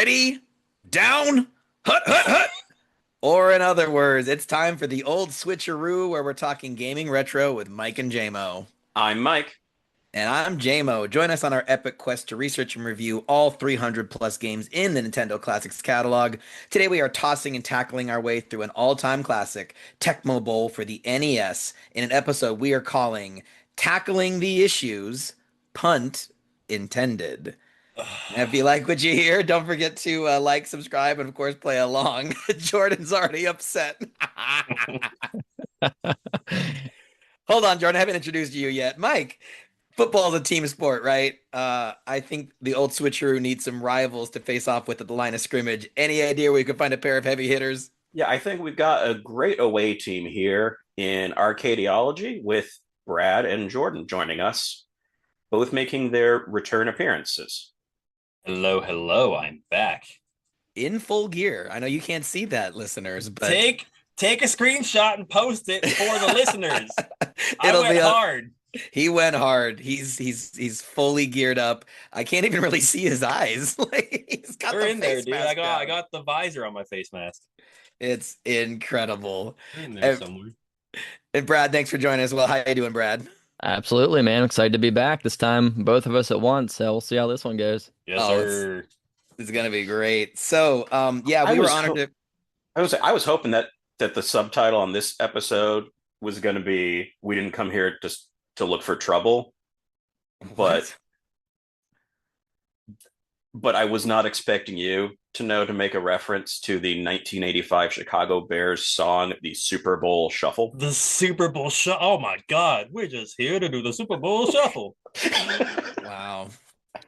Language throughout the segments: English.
Ready? Down? Hut, hut, hut. Or in other words, it's time for the old switcheroo where we're talking gaming retro with Mike and Jaymo. I'm Mike. And I'm Jaymo. Join us on our epic quest to research and review all 300 plus games in the Nintendo Classics catalog. Today we are tossing and tackling our way through an all-time classic, Tecmo Bowl for the NES, in an episode we are calling Tackling the Issues, Punt Intended. And if you like what you hear, don't forget to like, subscribe, and of course play along. Jordan's already upset. Hold on, Jordan. I haven't introduced you yet. Mike, football is a team sport, right? I think the old switcheroo needs some rivals to face off with at the line of scrimmage. Any idea where you could find a pair of heavy hitters? Yeah, I think we've got a great away team here in Arcadiology with Brad and Jordan joining us, both making their return appearances. Hello, hello, I'm back. In full gear. I know you can't see that, listeners, but Take a screenshot and post it for the listeners. It'll be hard. He went hard. He's fully geared up. I can't even really see his eyes. Like he's got They're the in there, face dude. mask I on. got the visor on my face mask. It's incredible. They're in there And, somewhere. and Brad, thanks for joining us. Well, how you doing, Brad? Absolutely, man. Excited to be back. This time, both of us at once. So we'll see how this one goes. Yes, Oh, sir. It's gonna be great. So, yeah, I we were was honored to. I was hoping that the subtitle on this episode was going to be "We didn't come here to look for trouble," but I was not expecting you to know to make a reference to the 1985 Chicago Bears song, "The Super Bowl Shuffle." The Super Bowl shuffle. Oh my God, we're just here to do the Super Bowl shuffle. Wow.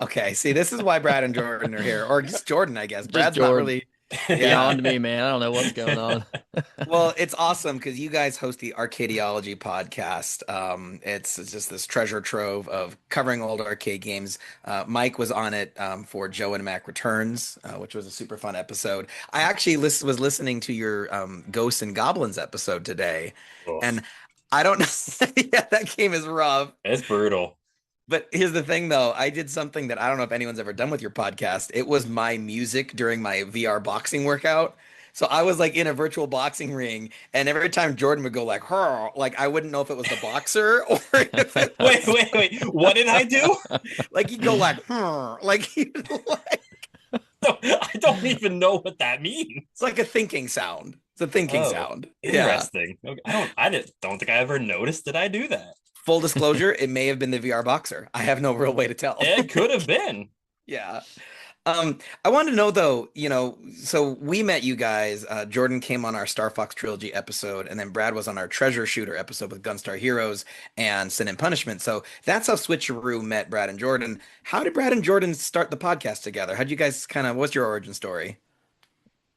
Okay. See, this is why Brad and Jordan are here, or just Jordan, I guess. Brad's not Jordan. really. Beyond me, man. I don't know what's going on. Well, it's awesome because you guys host the Arcadiology podcast. It's just this treasure trove of covering old arcade games. Mike was on it for Joe and Mac Returns, which was a super fun episode. I actually was listening to your Ghosts and Goblins episode today, Oh, and I don't know. Yeah, that game is rough. it's brutal. But here's the thing, though. I did something that I don't know if anyone's ever done with your podcast. It was my music during my VR boxing workout. So I was like in a virtual boxing ring, and every time Jordan would go like, "Her," like I wouldn't know if it was the boxer or if it was, Wait. What did I do? like he'd go like, "Her," like he'd like I don't even know what that means. it's like a thinking sound. It's a thinking Oh, sound. Yeah. Interesting. Okay. Don't think I ever noticed that I do that. Full disclosure, it may have been the VR boxer. I have no real way to tell. It could have been. Yeah. I want to know though, so we met you guys. Jordan came on our Star Fox Trilogy episode, and then Brad was on our Treasure Shooter episode with Gunstar Heroes and Sin and Punishment. So that's how Switcheroo met Brad and Jordan. How did Brad and Jordan start the podcast together? How'd you guys what's your origin story?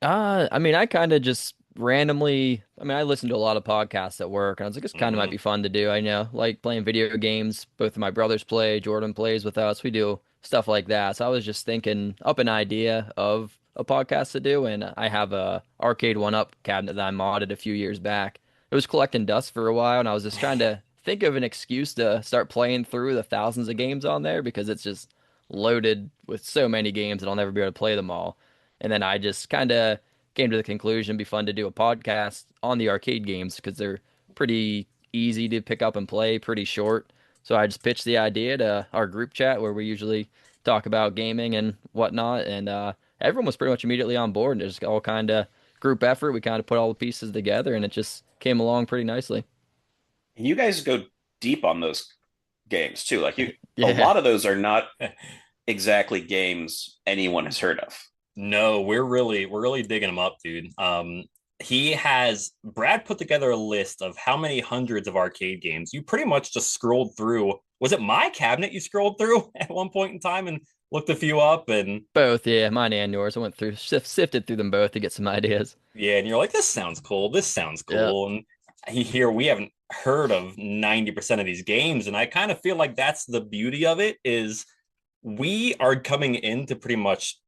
I mean, I kind of just randomly, I listen to a lot of podcasts at work, and I was like, this kind of might be fun to do. I know, like playing video games. Both of my brothers play. Jordan plays with us. We do stuff like that. So I was just thinking up an idea of a podcast to do, and I have a arcade one-up cabinet that I modded a few years back. It was collecting dust for a while, and I was just trying to think of an excuse to start playing through the thousands of games on there because it's just loaded with so many games that I'll never be able to play them all. And then I just kind of came to the conclusion it'd be fun to do a podcast on the arcade games because they're pretty easy to pick up and play, pretty short. So I just pitched the idea to our group chat where we usually talk about gaming and whatnot, and everyone was pretty much immediately on board. And it just all kind of group effort. We kind of put all the pieces together, and it just came along pretty nicely. You guys go deep on those games too. Like a Yeah. lot of those are not exactly games anyone has heard of. No, we're really digging him up, dude. Brad put together a list of how many hundreds of arcade games. You pretty much just scrolled through. Was it my cabinet you scrolled through at one point in time and looked a few up? And Both, yeah, mine and yours. I went through, sifted through them both to get some ideas. yeah, and you're like, this sounds cool. This sounds cool. And here we haven't heard of 90% of these games, and I kind of feel like that's the beauty of it is we are coming into pretty much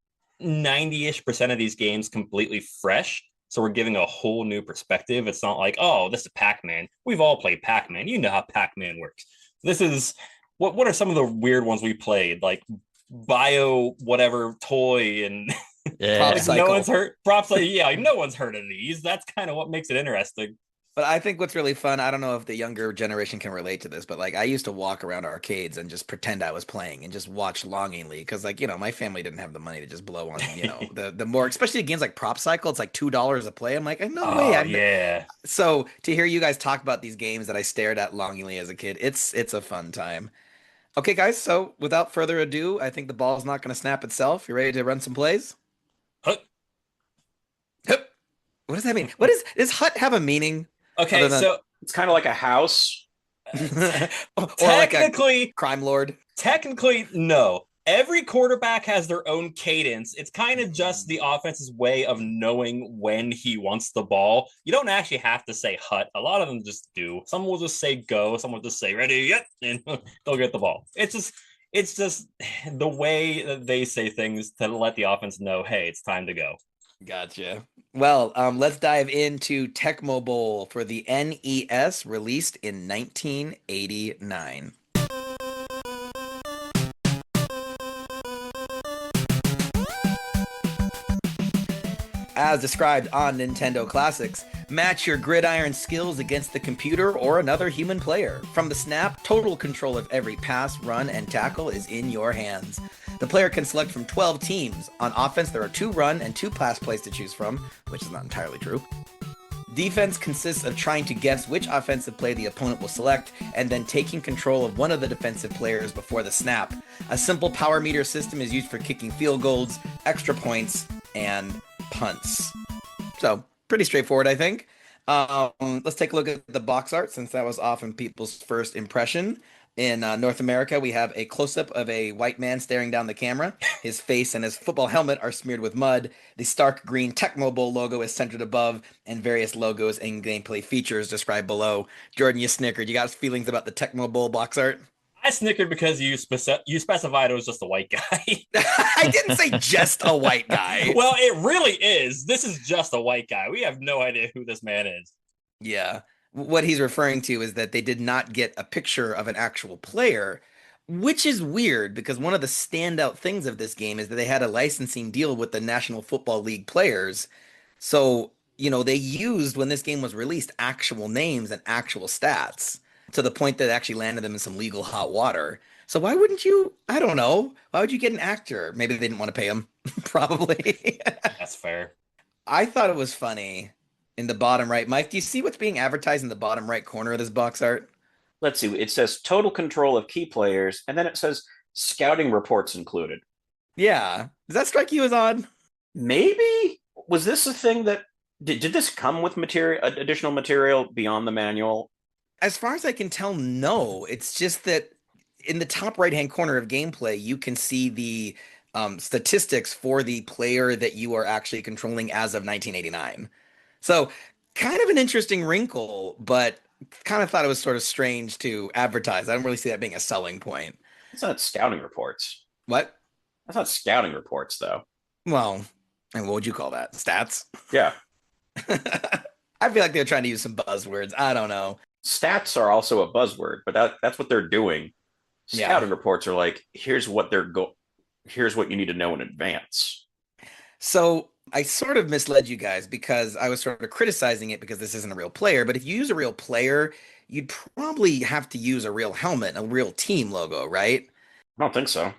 90-ish% of these games completely fresh. So we're giving a whole new perspective. It's not like, oh, this is Pac-Man. We've all played Pac-Man. You know how Pac-Man works. This is what are some of the weird ones we played? Like bio whatever toy and Yeah. Prop No one's cycle. heard props. Like, yeah, no one's heard of these. That's kind of what makes it interesting. But I think what's really fun, I don't know if the younger generation can relate to this, but like I used to walk around arcades and just pretend I was playing and just watch longingly because like, my family didn't have the money to just blow on, the more especially games like Prop Cycle, it's like $2 a play. I'm like, no way. Oh yeah. So to hear you guys talk about these games that I stared at longingly as a kid, it's a fun time. Okay, guys, so without further ado, I think the ball's not going to snap itself. You ready to run some plays? Huh. Hup. What does that mean? Does hut have a meaning other Okay, than so It's kind of like a house. or like a technically, crime lord? technically, no. Every quarterback has their own cadence. It's kind of just the offense's way of knowing when he wants the ball. You don't actually have to say hut. A lot of them just do. Some will just say go. Some will just say ready, yet, and they'll get the ball. It's just the way that they say things to let the offense know, hey, it's time to go. Gotcha. Well, let's dive into Tecmo Bowl for the NES, released in 1989. As described on Nintendo Classics, match your gridiron skills against the computer or another human player. From the snap, total control of every pass, run, and tackle is in your hands. The player can select from 12 teams. On offense, there are 2 run and 2 pass plays to choose from, which is not entirely true. Defense consists of trying to guess which offensive play the opponent will select and then taking control of one of the defensive players before the snap. A simple power meter system is used for kicking field goals, extra points, and punts. So, pretty straightforward, I think. Let's take a look at the box art since that was often people's first impression. In North America, we have a close-up of a white man staring down the camera. His face and his football helmet are smeared with mud. The stark green Tecmo Bowl logo is centered above, and various logos and gameplay features described below. Jordan, you snickered. You got feelings about the Tecmo Bowl box art? I snickered because you specified it was just a white guy. I didn't say just a white guy. Well, it really is. This is just a white guy. We have no idea who this man is. Yeah. What he's referring to is that they did not get a picture of an actual player, which is weird because one of the standout things of this game is that they had a licensing deal with the National Football League players. So, they used, when this game was released, actual names and actual stats to the point that it actually landed them in some legal hot water. So why wouldn't you? I don't know. Why would you get an actor? Maybe they didn't want to pay him. Probably. That's fair. I thought it was funny in the bottom right. Mike, do you see what's being advertised in the bottom right corner of this box art? Let's see. It says total control of key players, and then it says scouting reports included. Yeah. Does that strike you as odd? Maybe was this a thing that did this come with additional material beyond the manual? As far as I can tell, no. It's just that in the top right-hand corner of gameplay, you can see the statistics for the player that you are actually controlling as of 1989. So, kind of an interesting wrinkle, but kind of thought it was sort of strange to advertise. I don't really see that being a selling point. It's not scouting reports. What? That's not scouting reports, though. Well, and what would you call that? Stats? Yeah. I feel like they're trying to use some buzzwords. I don't know. Stats are also a buzzword, but that's what they're doing. Scouting reports are like, here's what you need to know in advance. So I sort of misled you guys because I was sort of criticizing it because this isn't a real player. But if you use a real player, you'd probably have to use a real helmet, a real team logo, right? I don't think so.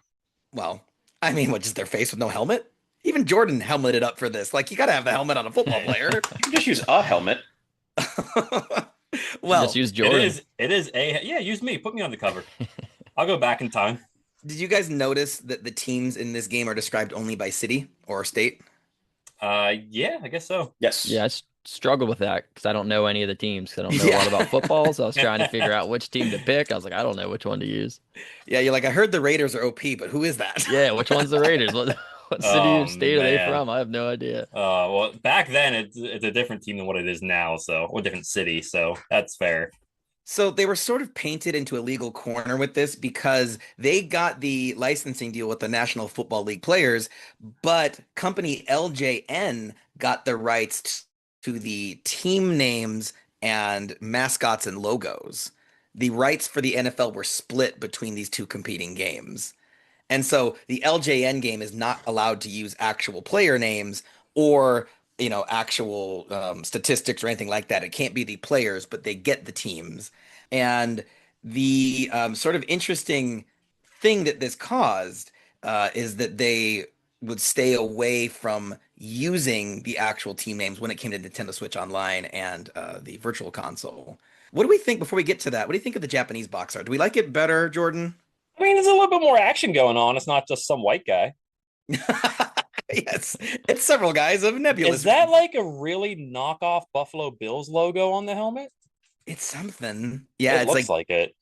Well, I mean, what, just their face with no helmet? Even Jordan helmeted up for this. Like, you got to have the helmet on a football player. You can just use a helmet. Well, just use Jordan. Use me. Put me on the cover. I'll go back in time. did you guys notice that the teams in this game are described only by city or state? Yeah, I guess so. Yes. Yeah, struggled with that because I don't know any of the teams. 'Cause I don't know a lot about football, so I was trying to figure out which team to pick. I was like, I don't know which one to use. Yeah, you're like, I heard the Raiders are OP, but who is that? Yeah, which one's the Raiders? What city or state are they from? I have no idea. Well, back then it's a different team than what it is now, or a different city, so that's fair. So they were sort of painted into a legal corner with this because they got the licensing deal with the National Football League players, but company LJN got the rights to the team names and mascots and logos. The rights for the NFL were split between these two competing games. And so the LJN game is not allowed to use actual player names or actual statistics or anything like that. It can't be the players, but they get the teams. And the sort of interesting thing that this caused is that they would stay away from using the actual team names when it came to Nintendo Switch Online and the Virtual Console. What do we think before we get to that? What do you think of the Japanese box art? Do we like it better, Jordan? I mean, there's a little bit more action going on. It's not just some white guy. Yes, it's several guys of nebulous. Is that like a really knockoff Buffalo Bills logo on the helmet? It's something. Yeah, it it's looks like it.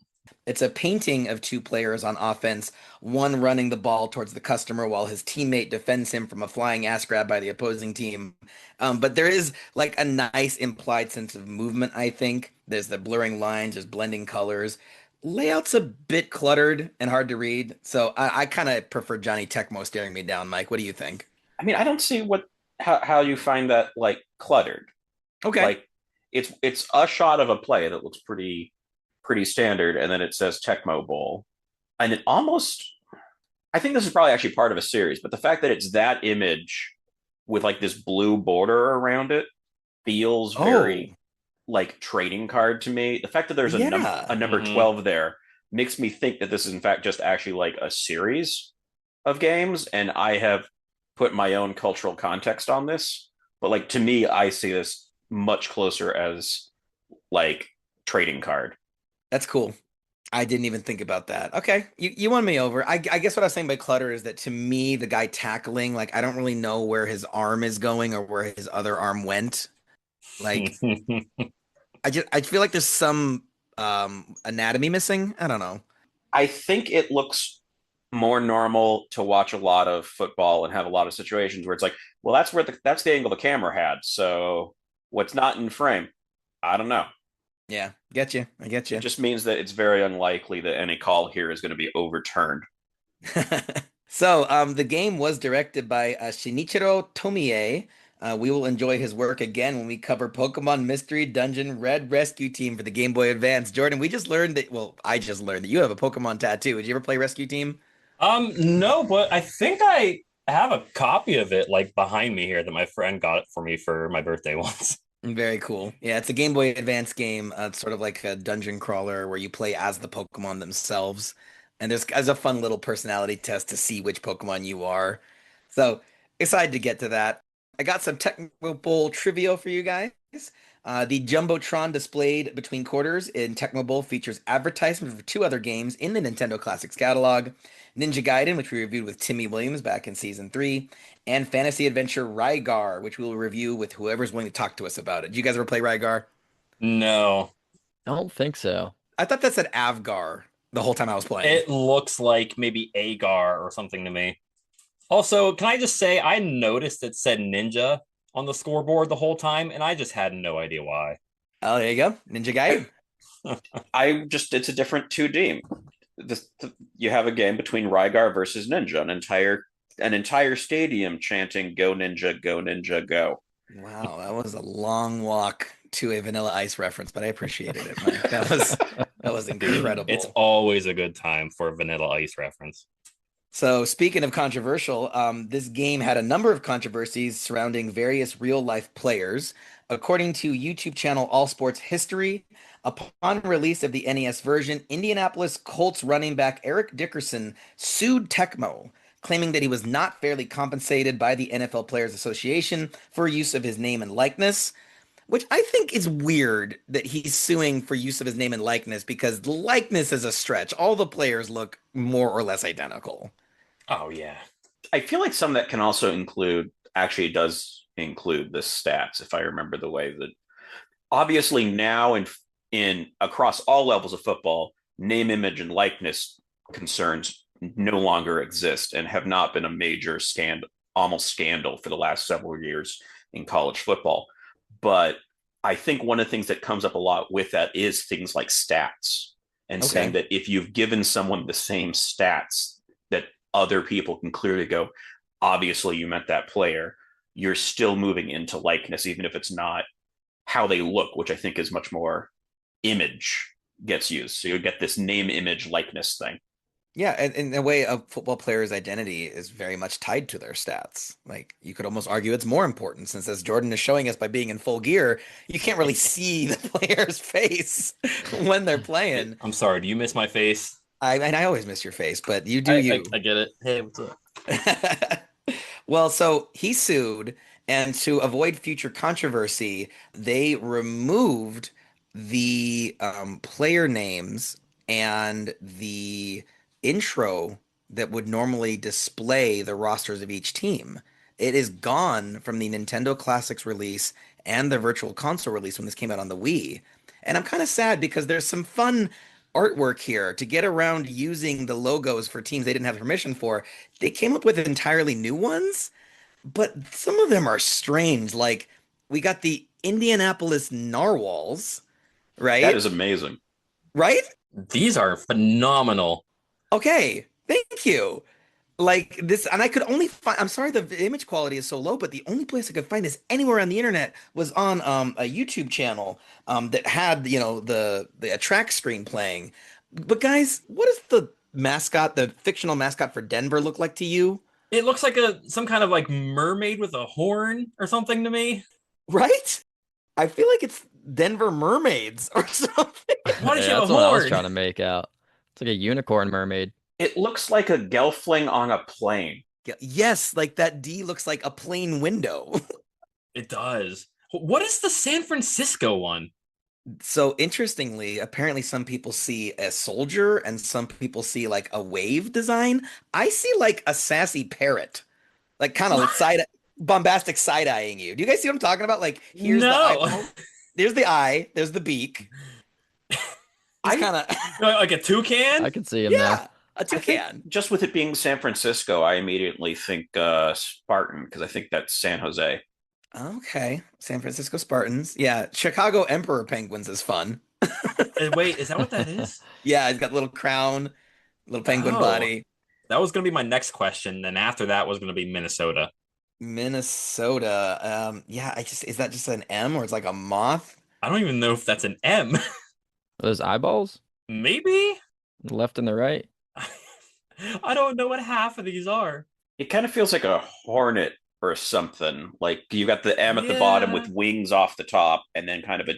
It's a painting of two players on offense, one running the ball towards the customer while his teammate defends him from a flying ass grab by the opposing team. But there is like a nice implied sense of movement, I think. There's the blurring lines, there's blending colors. Layout's a bit cluttered and hard to read. So I kind of prefer Johnny Tecmo staring me down, Mike. What do you think? I mean, I don't see how you find that like cluttered. Okay. Like it's a shot of a play that looks pretty standard, and then it says Tecmo Bowl. And it almost, I think this is probably actually part of a series, but the fact that it's that image with like this blue border around it feels very like trading card to me. The fact that there's a number 12 there makes me think that this is in fact just actually like a series of games, and I have put my own cultural context on this. But like to me, I see this much closer as like trading card. That's cool. I didn't even think about that. Okay, you won me over. I guess what I was saying by clutter is that to me, the guy tackling, like I don't really know where his arm is going or where his other arm went. Like I feel like there's some anatomy missing. I don't know. I think it looks more normal to watch a lot of football and have a lot of situations where it's like, well, that's the angle the camera had. So what's not in frame? I don't know. Yeah, get you. I get you. It just means that it's very unlikely that any call here is going to be overturned. So, the game was directed by Shinichiro Tomie. We will enjoy his work again when we cover Pokemon Mystery Dungeon Red Rescue Team for the Game Boy Advance. Jordan, we just learned that, well, I just learned that you have a Pokemon tattoo. Did you ever play Rescue Team? No, but I think I have a copy of it like behind me here that my friend got it for me for my birthday once. Very cool. Yeah, it's a Game Boy Advance game. It's sort of like a dungeon crawler where you play as the Pokemon themselves. And there's a fun little personality test to see which Pokemon you are. So excited to get to that. I got some Tecmo Bowl trivia for you guys. The Jumbotron displayed between quarters in Tecmo Bowl features advertisements for two other games in the Nintendo Classics catalog. Ninja Gaiden, which we reviewed with Timmy Williams back in Season 3, and Fantasy Adventure Rygar, which we will review with whoever's willing to talk to us about it. Did you guys ever play Rygar? No. I don't think so. I thought that said Avgar the whole time I was playing. It looks like maybe Agar or something to me. Also, can I just say, I noticed it said Ninja on the scoreboard the whole time, and I just had no idea why. Oh, there you go. Ninja Gaiden. It's a different 2D. You have a game between Rygar versus Ninja, an entire stadium chanting "Go Ninja, Go Ninja, Go." Wow, that was a long walk to a Vanilla Ice reference, but I appreciated it, Mike. That was incredible. It's always a good time for a Vanilla Ice reference. So speaking of controversial, this game had a number of controversies surrounding various real-life players. According to YouTube channel All Sports History, upon release of the NES version, Indianapolis Colts running back Eric Dickerson sued Tecmo, claiming that he was not fairly compensated by the NFL Players Association for use of his name and likeness, which I think is weird that he's suing for use of his name and likeness because the likeness is a stretch. All the players look more or less identical. Oh, yeah. I feel like some of that can also actually does include the stats, if I remember the way that obviously now in across all levels of football, name, image, and likeness concerns no longer exist and have not been a major almost scandal for the last several years in college football. But I think one of the things that comes up a lot with that is things like stats and saying that if you've given someone the same stats that other people can clearly go, obviously you meant that player, you're still moving into likeness, even if it's not how they look, which I think is much more image gets used. So you get this name, image, likeness thing. Yeah, and in a way, a football player's identity is very much tied to their stats. Like you could almost argue it's more important since, as Jordan is showing us by being in full gear, you can't really see the player's face when they're playing. I'm sorry. Do you miss my face? I always miss your face, but you do I you. I get it. Hey, what's up? Well, so he sued, and to avoid future controversy, they removed the player names and the intro that would normally display the rosters of each team. It is gone from the Nintendo Classics release and the Virtual Console release when this came out on the Wii. And I'm kind of sad because there's some fun artwork here to get around using the logos for teams they didn't have permission for. They came up with entirely new ones, but some of them are strange. Like we got the Indianapolis Narwhals, That right? is amazing. Right? These are phenomenal. Okay, thank you. Like this, and I could only find, I'm sorry the image quality is so low, but the only place I could find this anywhere on the internet was on a YouTube channel that had, the track screen playing. But guys, what does the mascot, the fictional mascot for Denver look like to you? It looks like some kind of like mermaid with a horn or something to me. Right? I feel like it's Denver Mermaids or something. Why does she have a That's what I was horn? trying to make out. It's like a unicorn mermaid. It looks like a gelfling on a plane. Yes, like that D looks like a plain window. It does. What is the San Francisco one? So interestingly, apparently some people see a soldier and some people see like a wave design. I see like a sassy parrot, like kind of bombastic side-eyeing you. Do you guys see what I'm talking about? Like here's the No. eyeball, there's the eye, there's the beak. He's kind of Like a toucan? I can see him yeah, now. a I think toucan. just with it being San Francisco, I immediately think Spartan because I think that's San Jose. Okay, San Francisco Spartans. Yeah, Chicago Emperor Penguins is fun. Wait, is that what that is? Yeah, he's got a little crown, little penguin Oh, body. that was going to be my next question. Then after that was going to be Minnesota. Minnesota. Yeah, is that just an M or it's like a moth? I don't even know if that's an M. Are those eyeballs? Maybe? The left and the right? I don't know what half of these are. It kind of feels like a hornet or something. Like you got the M at the bottom Yeah. with wings off the top, and then kind of a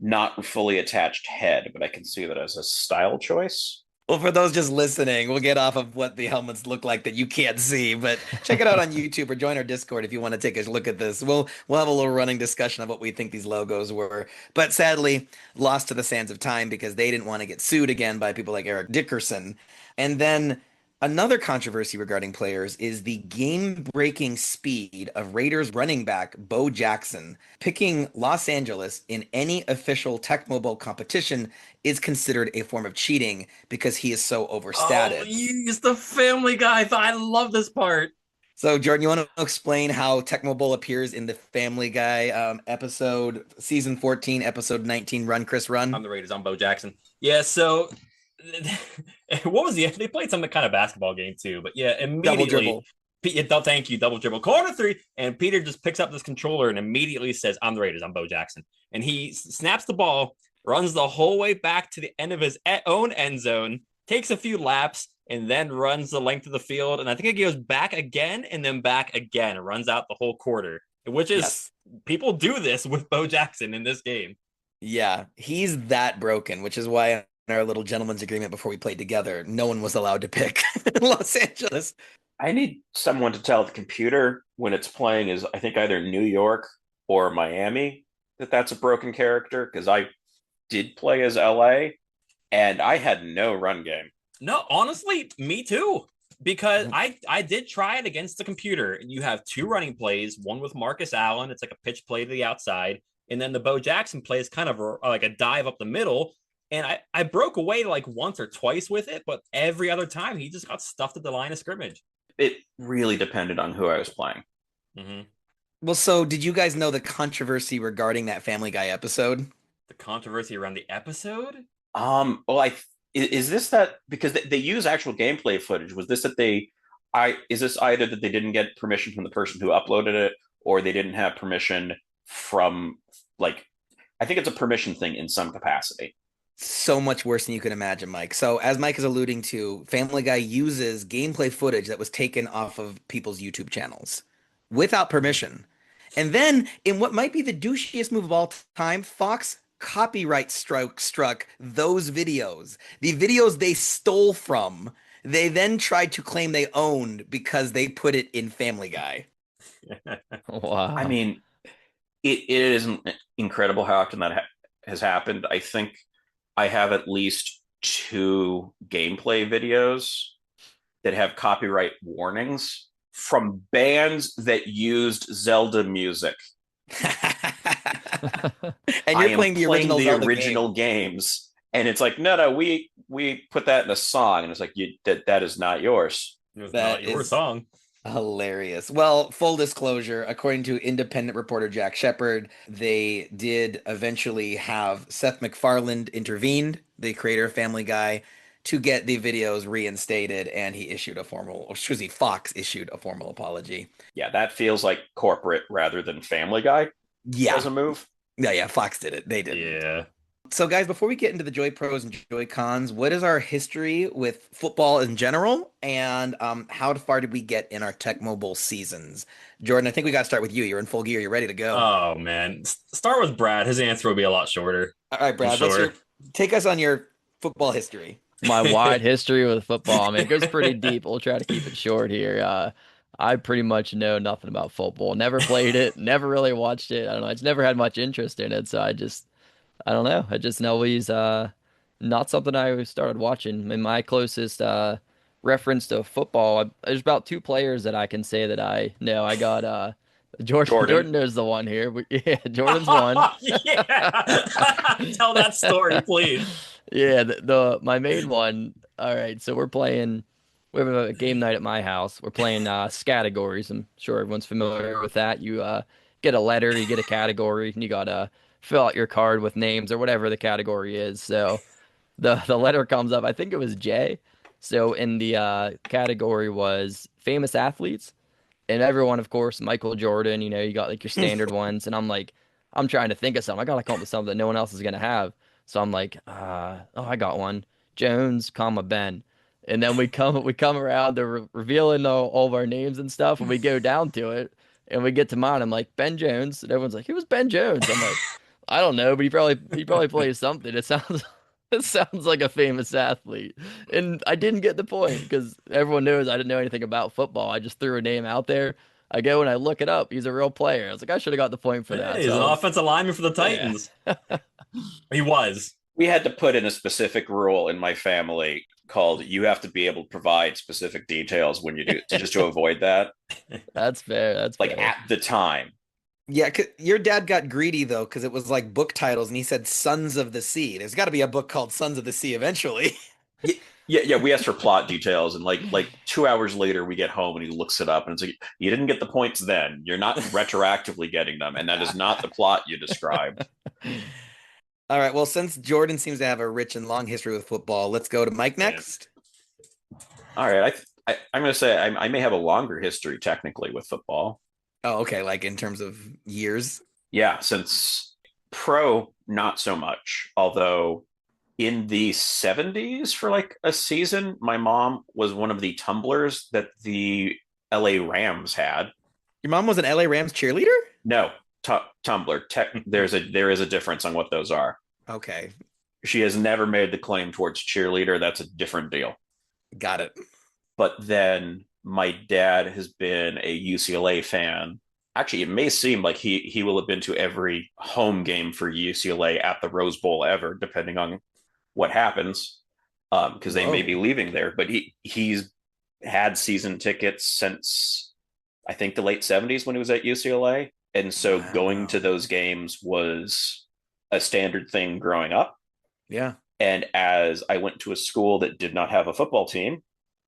not fully attached head. But I can see that as a style choice. Well, for those just listening, we'll get off of what the helmets look like that you can't see, but check it out on YouTube or join our Discord if you want to take a look at this. We'll have a little running discussion of what we think these logos were. But sadly, lost to the sands of time because they didn't want to get sued again by people like Eric Dickerson. And then another controversy regarding players is the game-breaking speed of Raiders running back Bo Jackson. Picking Los Angeles in any official Tecmo Bowl competition is considered a form of cheating because he is so Oh, overstated. he's the Family Guy. I love this part. So, Jordan, you want to explain how Tecmo Bowl appears in the Family Guy episode, season 14, episode 19, Run, Chris, Run? I'm the Raiders. I'm Bo Jackson. Yeah, so what was they played some kind of basketball game too, but yeah, Double immediately. Thank you, double dribble. Corner three, and Peter just picks up this controller and immediately says, I'm the Raiders, I'm Bo Jackson. And he snaps the ball, runs the whole way back to the end of his own end zone, takes a few laps, and then runs the length of the field. And I think it goes back again and then back again. It runs out the whole quarter, which is Yes. People do this with Bo Jackson in this game. Yeah, he's that broken, which is why in our little gentleman's agreement before we played together, no one was allowed to pick Los Angeles. I need someone to tell the computer when it's playing is I think either New York or Miami that's a broken character because I did play as LA and I had no run game. No, honestly, me too. Because I did try it against the computer. You have two running plays, one with Marcus Allen. It's like a pitch play to the outside. And then the Bo Jackson play is kind of like a dive up the middle. And I broke away like once or twice with it, but every other time he just got stuffed at the line of scrimmage. It really depended on who I was playing. Mm-hmm. Well, so did you guys know the controversy regarding that Family Guy episode? The controversy around the episode? Well, is this that because they use actual gameplay footage? Was this that is this either that they didn't get permission from the person who uploaded it, or they didn't have permission from I think it's a permission thing in some capacity. So much worse than you can imagine, Mike. So, as Mike is alluding to, Family Guy uses gameplay footage that was taken off of people's YouTube channels without permission. And then, in what might be the douchiest move of all time, Fox copyright struck those videos. The videos they stole from, they then tried to claim they owned because they put it in Family Guy. I Wow. mean, it is incredible how often that has happened. I think I have at least two gameplay videos that have copyright warnings from bands that used Zelda music. And I you're am playing the playing original the Zelda game. original games, and it's like, no, we put that in a song, and it's like, that is not yours. It's That not your is song. hilarious. Well, full disclosure, according to independent reporter Jack Shepard, they did eventually have Seth MacFarlane intervened, the creator of Family Guy, to get the videos reinstated, and he issued a formal, or excuse me, Fox issued a formal apology. Yeah, that feels like corporate rather than Family Guy was Yeah, a move. yeah, Fox did it. They didn't. Yeah. So, guys, before we get into the Joy Pros and Joy Cons, what is our history with football in general, and how far did we get in our Tecmo Bowl seasons? Jordan, I think we got to start with you. You're in full gear. You're ready to go. Oh man. Start with Brad. His answer will be a lot shorter, All right, I'm Brad, sure. take us on your football history. My wide history with football, I mean, it goes pretty deep. We'll try to keep it short here. I pretty much know nothing about football. Never played it, never really watched it. I don't know. I just never had much interest in it. So I don't know. I just know he's not something I started watching. I mean, my closest reference to football, there's about two players that I can say that I know. I got Jordan. Jordan. Jordan knows the one here. Yeah, Jordan's one. Yeah. Tell that story, please. Yeah, the my main one. All right, so we're playing. We have a game night at my house. We're playing categories. I'm sure everyone's familiar with that. You get a letter, you get a category, and you gotta fill out your card with names or whatever the category is. So the letter comes up. I think it was J. So in the category was famous athletes, and everyone, of course, Michael Jordan. You know, you got like your standard ones, and I'm like, I'm trying to think of something. I gotta come up with something that no one else is gonna have. So I'm like, oh, I got one. Jones, comma Ben. And then we come around to revealing all of our names and stuff, and we go down to it, and we get to mine. I'm like Ben Jones, and everyone's like, who was Ben Jones? I'm like, I don't know, but he probably plays something. It sounds it sounds like a famous athlete, and I didn't get the point because everyone knows I didn't know anything about football. I just threw a name out there. I go and I look it up. He's a real player. I was like, I should have got the point for Yeah, that. he's So an I was, offensive lineman for the yeah. Titans. He was. We had to put in a specific rule in my family called you have to be able to provide specific details when you do to avoid that, That's fair. That's like fair. at the time. Yeah, your dad got greedy though, because it was like book titles, and he said "Sons of the Sea." There's got to be a book called "Sons of the Sea" eventually. Yeah, we asked for plot details, and like 2 hours later, we get home and he looks it up, and it's like you didn't get the points then. You're not retroactively getting them, and that is not the plot you described. All right, well, since Jordan seems to have a rich and long history with football, let's go to Mike Yeah. next. All right, I'm going to say I may have a longer history technically with football. Oh, okay, like in terms of years. Yeah, since pro, not so much. Although in the 70s, for like a season, my mom was one of the tumblers that the LA Rams had. Your mom was an LA Rams cheerleader? No, Tumblr. There is a difference on what those are. Okay, She has never made the claim towards cheerleader. That's a different deal. got it. But then my dad has been a UCLA fan. Actually, it may seem like he will have been to every home game for UCLA at the Rose Bowl ever, depending on what happens, because they may be Whoa. leaving there. But he's had season tickets since I think the late 70s when he was at UCLA, and so going to Wow. those games was a standard thing growing up. Yeah, And as I went to a school that did not have a football team,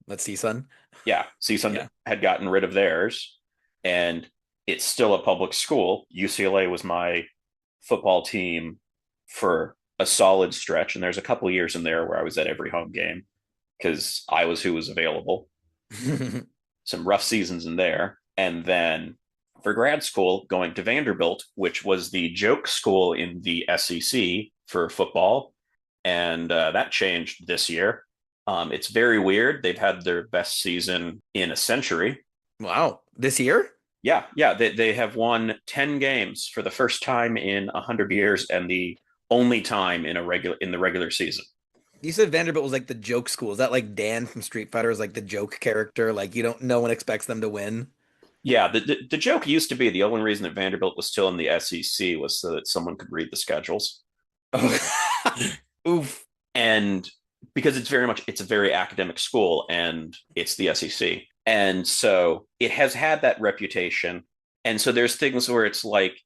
let's see, son. yeah, CSUN Yeah. had gotten rid of theirs, and it's still a public school. UCLA was my football team for a solid stretch, and there's a couple of years in there where I was at every home game because I was who was available. Some rough seasons in there, and then for grad school, going to Vanderbilt, which was the joke school in the SEC for football. and that changed this year. It's very weird. They've had their best season in a century. Wow. This year? Yeah. They have won 10 games for the first time in 100 years and the only time in the regular season. You said Vanderbilt was like the joke school. Is that like Dan from Street Fighter is like the joke character? Like no one expects them to win. Yeah, the joke used to be the only reason that Vanderbilt was still in the SEC was so that someone could read the schedules. Oof. And because it's a very academic school and it's the SEC. And so it has had that reputation. And so there's things where it's like,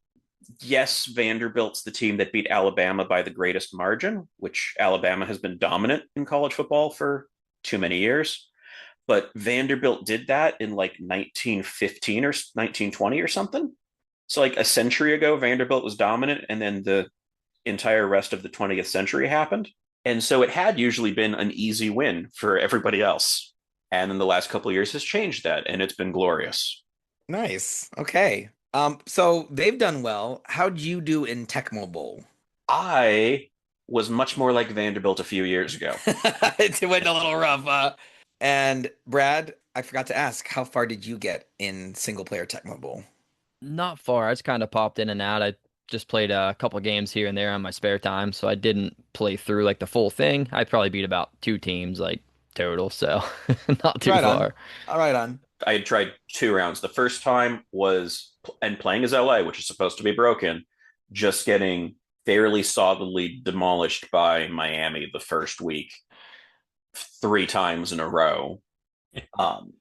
yes, Vanderbilt's the team that beat Alabama by the greatest margin, which Alabama has been dominant in college football for too many years. But Vanderbilt did that in like 1915 or 1920 or something. So like a century ago, Vanderbilt was dominant, and then the entire rest of the 20th century happened. And so it had usually been an easy win for everybody else. And in the last couple of years has changed that, and it's been glorious. Nice. Okay. So they've done well. How'd you do in Tecmo Bowl? I was much more like Vanderbilt a few years ago. It went a little rough. And Brad, I forgot to ask, how far did you get in single player Tecmo Bowl? Not far. I just kind of popped in and out. I just played a couple games here and there on my spare time, so I didn't play through like the full thing. I probably beat about 2 teams like total, so not too Right on. far. All right on. I had tried 2 rounds. The first time was and playing as LA, which is supposed to be broken, just getting fairly solidly demolished by Miami the first week 3 times in a row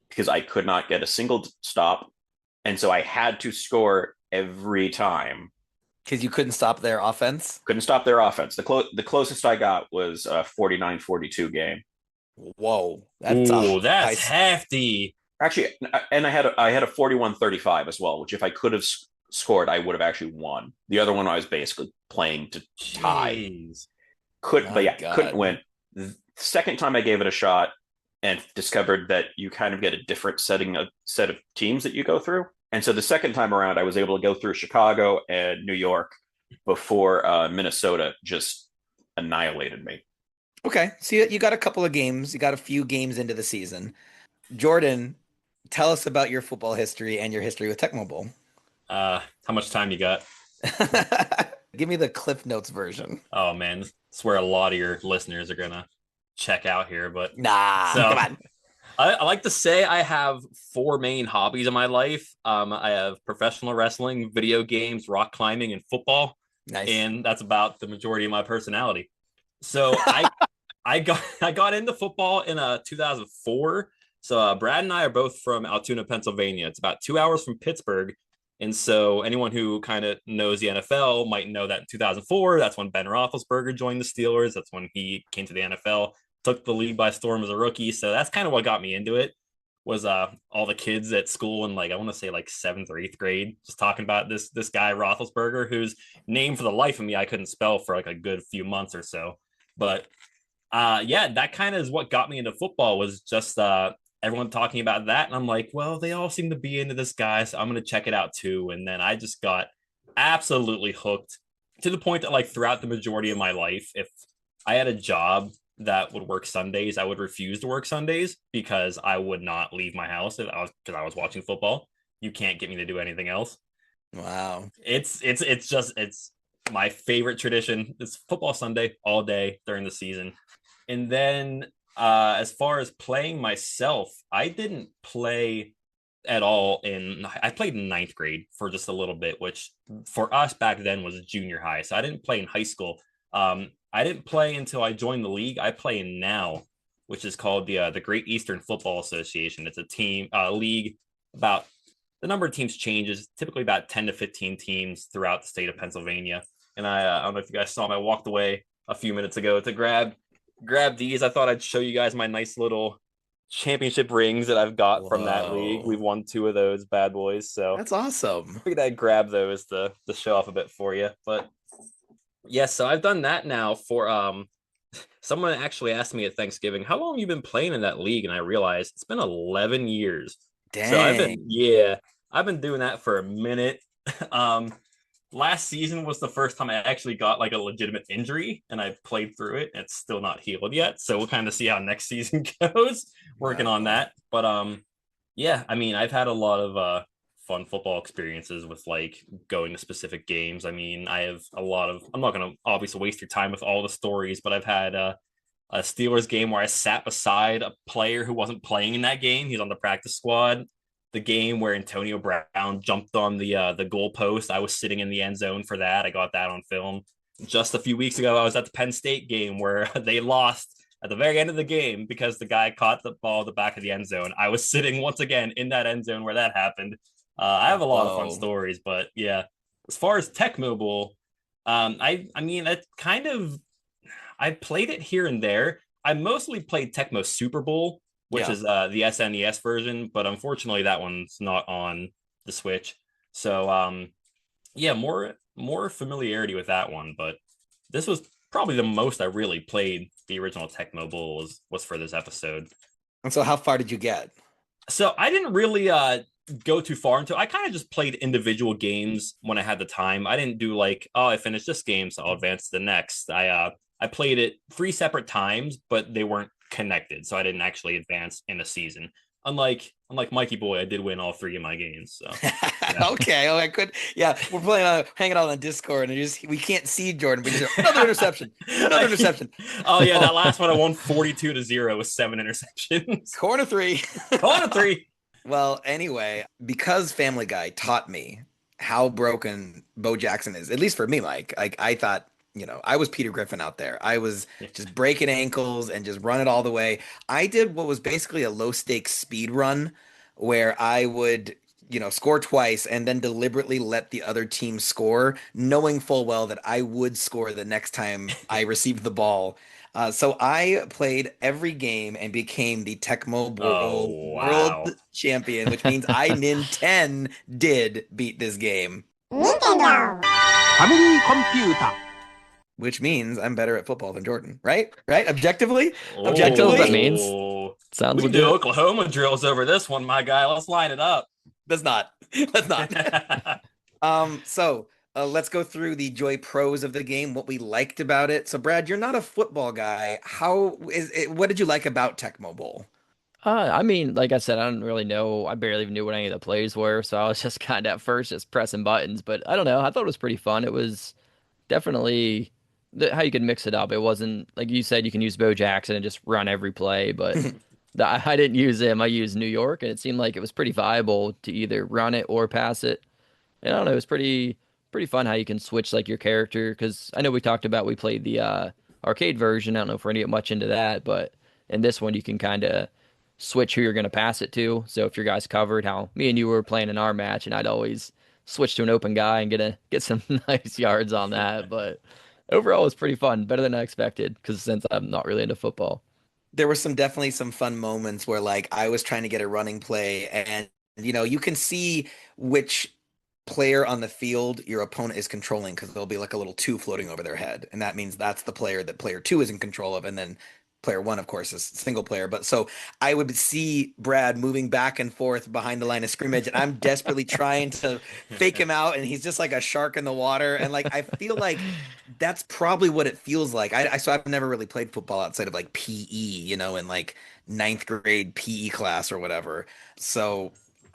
because I could not get a single stop. And so I had to score every time. Because you couldn't stop their offense? Couldn't stop their offense. The closest I got was a 49-42 game. Whoa. That's hefty. Actually, and I had a 41-35 as well, which if I could have scored, I would have actually won. The other one I was basically playing to tie. Jeez. Couldn't win. The second time I gave it a shot and discovered that you kind of get a different set of teams that you go through. And so the second time around, I was able to go through Chicago and New York before Minnesota just annihilated me. Okay, so you got a couple of games. You got a few games into the season. Jordan, tell us about your football history and your history with Tecmo Bowl. How much time you got? Give me the Cliff Notes version. Oh man, that's where a lot of your listeners are gonna check out here. But come on. I like to say I have 4 main hobbies in my life. I have professional wrestling, video games, rock climbing, and football. Nice. And that's about the majority of my personality. So I got into football in 2004. So Brad and I are both from Altoona, Pennsylvania. It's about 2 hours from Pittsburgh. And so anyone who kind of knows the NFL might know that in 2004, that's when Ben Roethlisberger joined the Steelers. That's when he came to the NFL, took the league by storm as a rookie. So that's kind of what got me into it, was all the kids at school in like, I want to say like 7th or 8th grade, just talking about this guy Roethlisberger, whose name for the life of me I couldn't spell for like a good few months or so. But that kind of is what got me into football, was just everyone talking about that. And I'm like, well, they all seem to be into this guy, so I'm going to check it out too. And then I just got absolutely hooked, to the point that like throughout the majority of my life, if I had a job that would work Sundays, I would refuse to work Sundays because I would not leave my house because I was watching football. You can't get me to do anything else. Wow. It's my favorite tradition. It's football Sunday all day during the season. And then as far as playing myself, I didn't play at all I played in 9th grade for just a little bit, which for us back then was junior high. So I didn't play in high school. I didn't play until I joined the league. I play in now, which is called the Great Eastern Football Association. It's a league. About the number of teams changes, typically about 10 to 15 teams throughout the state of Pennsylvania. And I don't know if you guys saw me, I walked away a few minutes ago to grab these. I thought I'd show you guys my nice little championship rings that I've got from that league. We've won 2 of those bad boys. So that's awesome. I figured I'd grab those to show off a bit for you. But yes, so I've done that now for someone actually asked me at Thanksgiving, how long have you been playing in that league? And I realized it's been 11 years. Dang. So I've been doing that for a minute. last season was the first time I actually got like a legitimate injury, and I played through it. It's still not healed yet, so we'll kind of see how next season goes. Working on that, but yeah, I mean, I've had a lot of fun football experiences with like going to specific games. I mean, I have a lot of. I'm not going to obviously waste your time with all the stories, but I've had a Steelers game where I sat beside a player who wasn't playing in that game. He's on the practice squad. The game where Antonio Brown jumped on the goal post. I was sitting in the end zone for that. I got that on film. Just a few weeks ago, I was at the Penn State game where they lost at the very end of the game because the guy caught the ball at the back of the end zone. I was sitting once again in that end zone where that happened. I have a lot of fun stories, but yeah, as far as Tecmo Bowl, I mean, it kind of, I played it here and there. I mostly played Tecmo Super Bowl, which is the SNES version, but unfortunately that one's not on the Switch. So yeah, more familiarity with that one, but this was probably the most I really played the original Tecmo Bowl was for this episode. And so how far did you get? So I didn't really go too far into it. I kind of just played individual games when I had the time. I didn't do like, oh, I finished this game, so I'll advance to the next. I played it 3 separate times, but they weren't connected, so I didn't actually advance in a season. Unlike Mikey Boy, I did win all 3 of my games. So yeah. Okay, I could. Yeah, we're playing hanging out on Discord, and we can't see Jordan. But another interception, another interception. Oh yeah, that last one I won 42-0 with 7 interceptions. Corner 3. Corner 3. Well, anyway, because Family Guy taught me how broken Bo Jackson is, at least for me, Mike. Like I thought, I was Peter Griffin out there. I was just breaking ankles and just run it all the way. I did what was basically a low stakes speed run where I would, score twice and then deliberately let the other team score, knowing full well that I would score the next time I received the ball. So I played every game and became the Tecmo Bowl world champion, which means I did beat this game. Nintendo Family Computer. Which means I'm better at football than Jordan, right? Right? Objectively? Objectively, that means. Sounds we can do Oklahoma drills over this one, my guy. Let's line it up. Let's not. So let's go through the joy pros of the game, what we liked about it. So, Brad, you're not a football guy. What did you like about Tecmo Bowl? I mean, like I said, I don't really know. I barely even knew what any of the plays were, so I was just kind of at first just pressing buttons. But I don't know. I thought it was pretty fun. It was definitely how you could mix it up. It wasn't like you said you can use Bo Jackson and just run every play, but I didn't use him. I used New York, and it seemed like it was pretty viable to either run it or pass it. And I don't know, it was pretty fun how you can switch like your character, because I know we played the arcade version. I don't know if we're gonna get much into that, but in this one you can kind of switch who you're gonna pass it to. So if your guy's covered, how me and you were playing in our match, and I'd always switch to an open guy and get some nice yards on that. But overall, it's pretty fun, better than I expected, because since I'm not really into football. There were definitely some fun moments where like I was trying to get a running play, and you can see which player on the field your opponent is controlling, because there'll be like a little 2 floating over their head, and that means that's the player that player 2 is in control of, and then player 1, of course, is single player. But so I would see Brad moving back and forth behind the line of scrimmage, and I'm desperately trying to fake him out, and he's just like a shark in the water. And like I feel like that's probably what it feels like. So I've never really played football outside of like PE, in like 9th grade PE class or whatever. So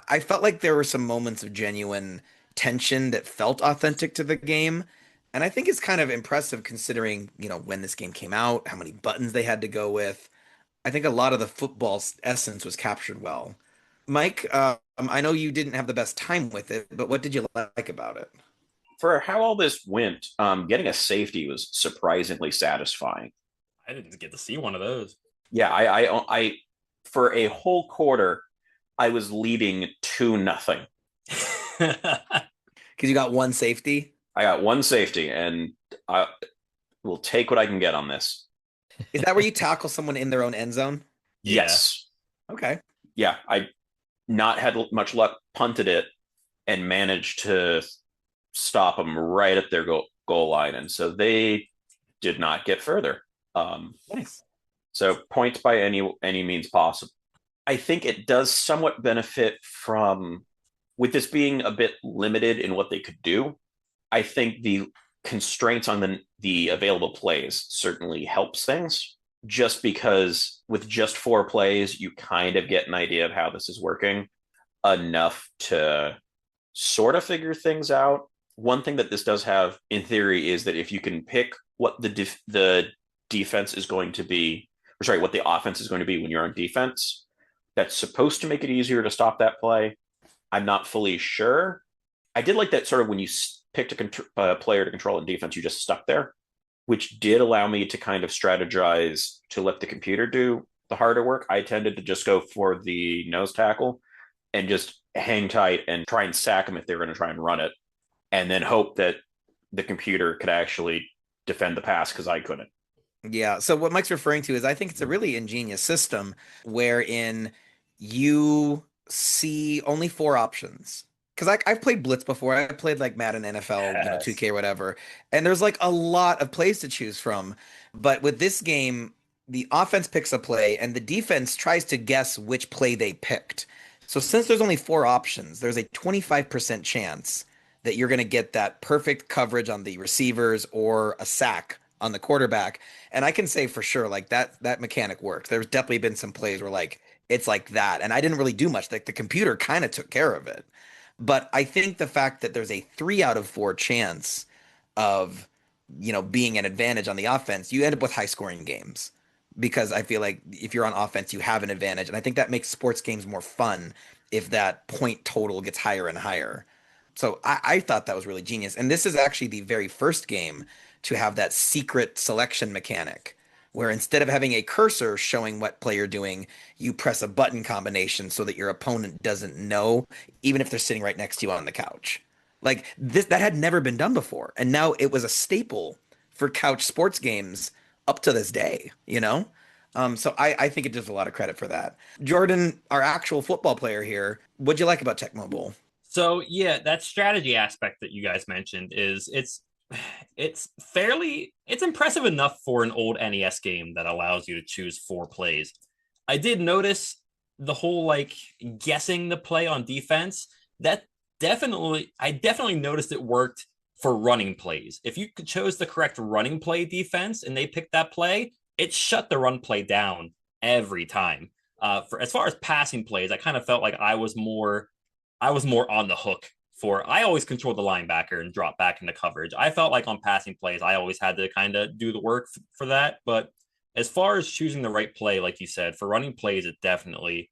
I felt like there were some moments of genuine tension that felt authentic to the game. And I think it's kind of impressive considering, when this game came out, how many buttons they had to go with. I think a lot of the football essence was captured well. Mike, I know you didn't have the best time with it, but what did you like about it? For how all this went, getting a safety was surprisingly satisfying. I didn't get to see one of those. Yeah, I for a whole quarter, I was leading 2-0. Because you got one safety? I got one safety, and I will take what I can get on this. Is that where you tackle someone in their own end zone? Yes. Okay. Yeah, I not had much luck, punted it, and managed to stop them right at their goal line, and so they did not get further. Nice. So points by any means possible. I think it does somewhat benefit from, with this being a bit limited in what they could do, I think the constraints on the available plays certainly helps things, just because with just 4 plays, you kind of get an idea of how this is working enough to sort of figure things out. One thing that this does have in theory is that if you can pick what the defense is going to be, or sorry, what the offense is going to be when you're on defense, that's supposed to make it easier to stop that play. I'm not fully sure. I did like that sort of when you picked a player to control in defense, you just stuck there, which did allow me to kind of strategize to let the computer do the harder work. I tended to just go for the nose tackle and just hang tight and try and sack them if they were going to try and run it, and then hope that the computer could actually defend the pass because I couldn't. Yeah. So what Mike's referring to is I think it's a really ingenious system wherein you see only 4 options. Because I've played Blitz before. I played like Madden NFL, Yes. 2K or whatever. And there's like a lot of plays to choose from. But with this game, the offense picks a play and the defense tries to guess which play they picked. So since there's only 4 options, there's a 25% chance that you're going to get that perfect coverage on the receivers or a sack on the quarterback. And I can say for sure, like that mechanic worked. There's definitely been some plays where like it's like that. And I didn't really do much. Like the computer kind of took care of it. But I think the fact that there's a 3 out of 4 chance of, being an advantage on the offense, you end up with high scoring games because I feel like if you're on offense, you have an advantage. And I think that makes sports games more fun if that point total gets higher and higher. So I thought that was really genius. And this is actually the very first game to have that secret selection mechanic where instead of having a cursor showing what play you're doing, you press a button combination so that your opponent doesn't know, even if they're sitting right next to you on the couch. Like this, that had never been done before. And now it was a staple for couch sports games up to this day, So I think it deserves a lot of credit for that. Jordan, our actual football player here, what'd you like about Tecmo Bowl? So yeah, that strategy aspect that you guys mentioned is it's impressive enough for an old NES game that allows you to choose 4 plays. I did notice the whole like guessing the play on defense. I definitely noticed it worked for running plays. If you chose the correct running play defense and they picked that play, it shut the run play down every time. For as far as passing plays, I kind of felt like I was more on the hook for. I always controlled the linebacker and drop back into coverage. I felt like on passing plays, I always had to kind of do the work for that. But as far as choosing the right play, like you said, for running plays, it definitely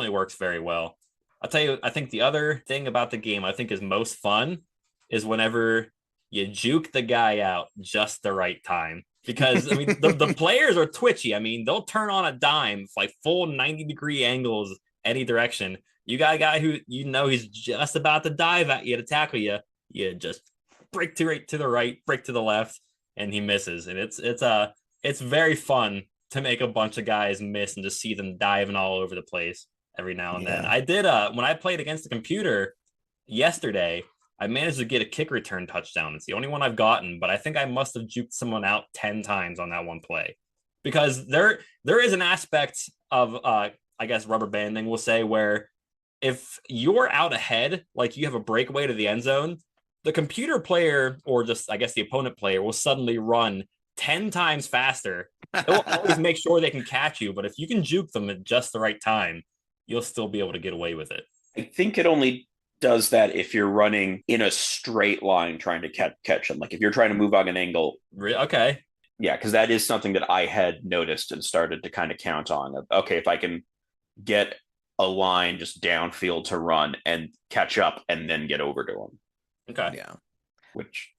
works very well. I'll tell you, I think the other thing about the game I think is most fun is whenever you juke the guy out just the right time. Because I mean, the players are twitchy. I mean, they'll turn on a dime, like full 90-degree angles any direction. You got a guy who he's just about to dive at you to tackle you. You just break to the right, break to the left, and he misses. And it's very fun to make a bunch of guys miss and just see them diving all over the place every now and then. I did when I played against the computer yesterday, I managed to get a kick return touchdown. It's the only one I've gotten, but I think I must have juked someone out 10 times on that one play. Because there is an aspect of I guess rubber banding, we'll say, where if you're out ahead, like you have a breakaway to the end zone, the computer player, or just I guess the opponent player, will suddenly run 10 times faster. They'll always make sure they can catch you, but if you can juke them at just the right time, you'll still be able to get away with it. I think it only does that if you're running in a straight line trying to catch them. Like if you're trying to move on an angle. Okay. Yeah, because that is something that I had noticed and started to kind of count on. Okay, if I can get a line just downfield to run and catch up and then get over to them. Okay. Yeah. Which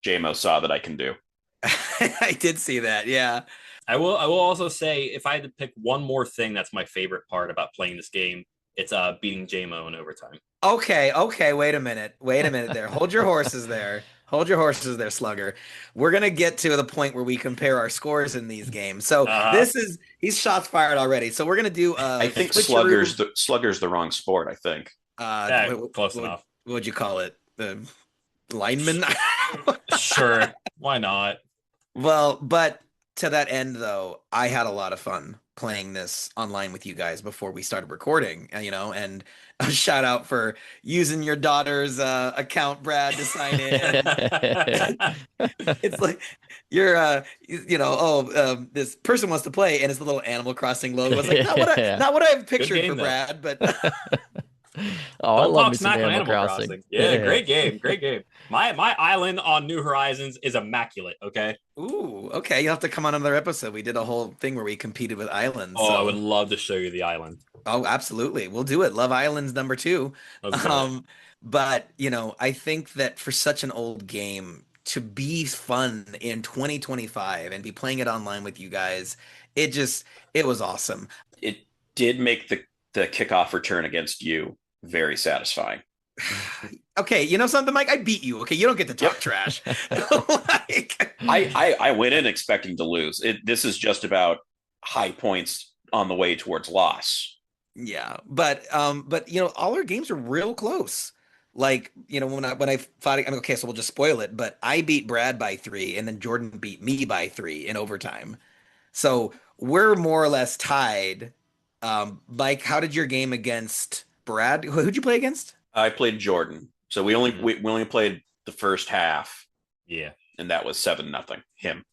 Jaymo saw that I can do. I did see that. Yeah. I will also say, if I had to pick one more thing that's my favorite part about playing this game, it's beating Jaymo in overtime. Okay. Wait a minute there. Hold your horses there. Slugger. We're going to get to the point where we compare our scores in these games. So he's shots fired already. So we're going to do I think Slugger's the wrong sport, I think. Close enough. What would you call it? The lineman? Sure. Why not? Well, but to that end, though, I had a lot of fun playing this online with you guys before we started recording, and a shout out for using your daughter's account, Brad, to sign in. It's like you're this person wants to play, and it's the little Animal Crossing logo. It's like not what I have Good pictured game, for though. Brad, but Oh, I Don't love talk me some smack on Animal Animal Crossing. Crossing. Yeah, great game, great game. My island on New Horizons is immaculate. Okay. ooh, okay, you'll have to come on another episode. We did a whole thing where we competed with islands. Oh, I So would love to show you the island. oh, absolutely. We'll do it. Love Islands #2. Let's do it. But I think that for such an old game to be fun in 2025 and be playing it online with you guys, it was awesome. It did make the kickoff return against you very satisfying. Okay, you know something, Mike? I beat you. Okay, you don't get to talk trash. Like, I went in expecting to lose. This is just about high points on the way towards loss. yeah, but all our games are real close. Like, when I fought, I mean, okay, so we'll just spoil it, but I beat Brad by 3, and then Jordan beat me by 3 in overtime. So we're more or less tied. Mike, how did your game against Brad? Who'd you play against? I played Jordan, so we only we only played the first half, Yeah. and that was 7-0 him.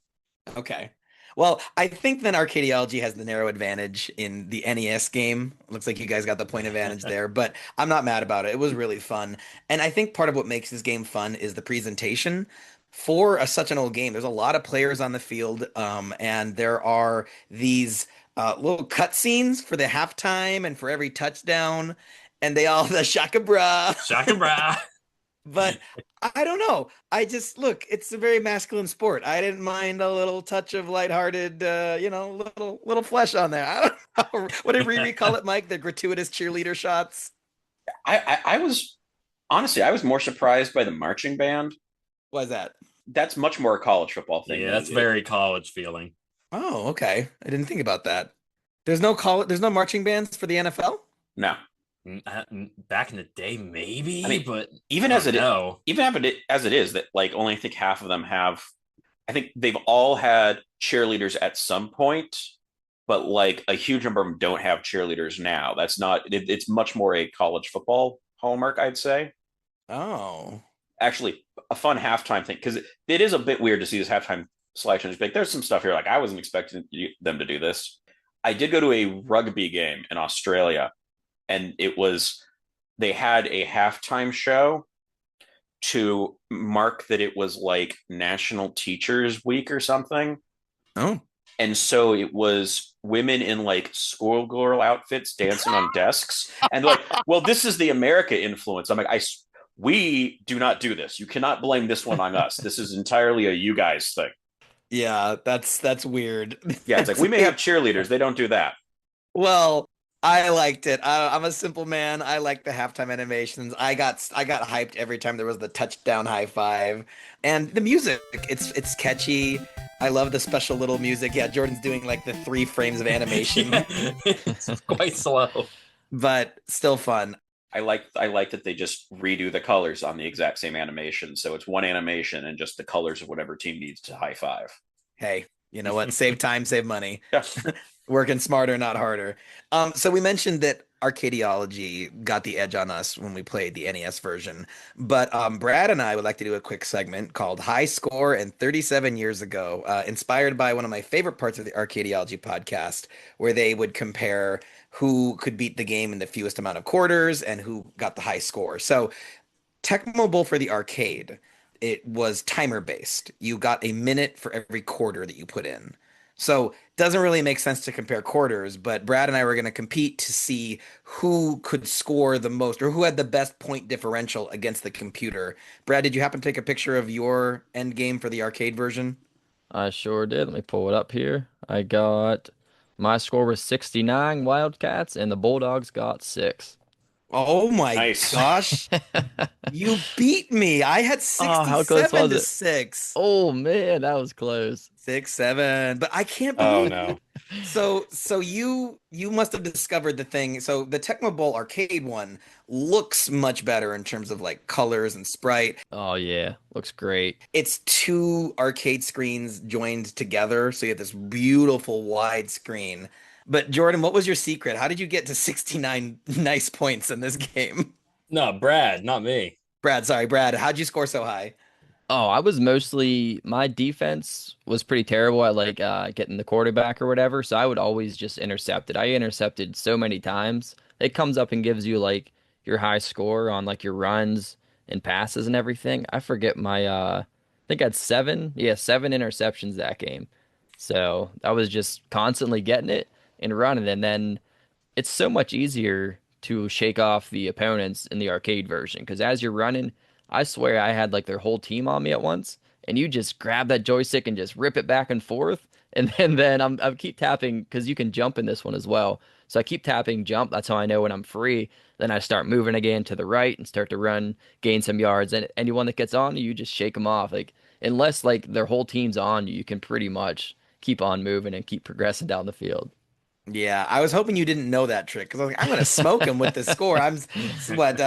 Okay. Well, I think then Arcadiology has the narrow advantage in the NES game. Looks like you guys got the point advantage there, but I'm not mad about it. It was really fun. And I think part of what makes this game fun is the presentation. For such an old game, there's a lot of players on the field, and there are these little cutscenes for the halftime and for every touchdown, and they all the shaka bra. Shaka bra. But I don't know. I just look, it's a very masculine sport. I didn't mind a little touch of lighthearted, little flesh on there. I don't know. What did Riri call it, Mike? The gratuitous cheerleader shots. I was honestly, I was more surprised by the marching band. What is that? That's much more a college football thing. Yeah, that's very college feeling. Oh, okay. I didn't think about that. There's no marching bands for the NFL? No. Back in the day, maybe, I mean, but even as it is, that like only I think half of them have. I think they've all had cheerleaders at some point, but like a huge number of them don't have cheerleaders now. That's not. It's much more a college football hallmark, I'd say. Oh, Actually, a fun halftime thing because it is a bit weird to see this halftime selection. Like, there's some stuff here like I wasn't expecting them to do this. I did go to a rugby game in Australia. And they had a halftime show to mark that it was like National Teachers Week or something. Oh. And so it was women in like schoolgirl outfits dancing on desks. And like, well, this is the America influence. I'm like, we do not do this. You cannot blame this one on us. This is entirely a you guys thing. Yeah, that's weird. Yeah, it's like we may have cheerleaders. They don't do that. Well, I liked it. I'm a simple man. I like the halftime animations. I got hyped every time there was the touchdown high five, and the music. It's catchy. I love the special little music. Yeah, Jordan's doing like the 3 frames of animation. It's quite slow, but still fun. I like that they just redo the colors on the exact same animation, so it's one animation and just the colors of whatever team needs to high five. Hey, you know what? Save time, save money. Yeah. Working smarter, not harder. So we mentioned that Arcadiology got the edge on us when we played the NES version, but Brad and I would like to do a quick segment called High Score and 37 Years Ago, inspired by one of my favorite parts of the Arcadiology podcast, where they would compare who could beat the game in the fewest amount of quarters and who got the high score. So Tecmo Bowl for the arcade, it was timer based. You got a minute for every quarter that you put in. So doesn't really make sense to compare quarters, but Brad and I were going to compete to see who could score the most or who had the best point differential against the computer. Brad, did you happen to take a picture of your end game for the arcade version? I sure did. Let me pull it up here. My score was 69 Wildcats, and the Bulldogs got 6. Oh my Nice. gosh. You beat me. I had how close 67 was to it? 6. Oh man, that was close. 6, 7. But I can't Oh believe no. So you must have discovered the thing. So the Tecmo Bowl arcade one looks much better in terms of like colors and sprite. Oh yeah, looks great. It's 2 arcade screens joined together, so you have this beautiful wide screen. But Jordan, what was your secret? How did you get to 69 nice points in this game? No, Brad, not me. Brad, how'd you score so high? Oh, I was mostly my defense was pretty terrible at like getting the quarterback or whatever, so I would always just intercept it. I intercepted so many times. It comes up and gives you like your high score on like your runs and passes and everything. I forget my I think I had seven, yeah, seven interceptions that game. So I was just constantly getting it and running, and then it's so much easier to shake off the opponents in the arcade version because as you're running, I swear I had like their whole team on me at once, and you just grab that joystick and just rip it back and forth, and then I keep tapping because you can jump in this one as well. So I keep tapping jump. That's how I know when I'm free. Then I start moving again to the right and start to run, gain some yards, and anyone that gets on you, you just shake them off. Like unless like their whole team's on you, you can pretty much keep on moving and keep progressing down the field. Yeah, I was hoping you didn't know that trick because I was like, I'm gonna smoke him with this score. What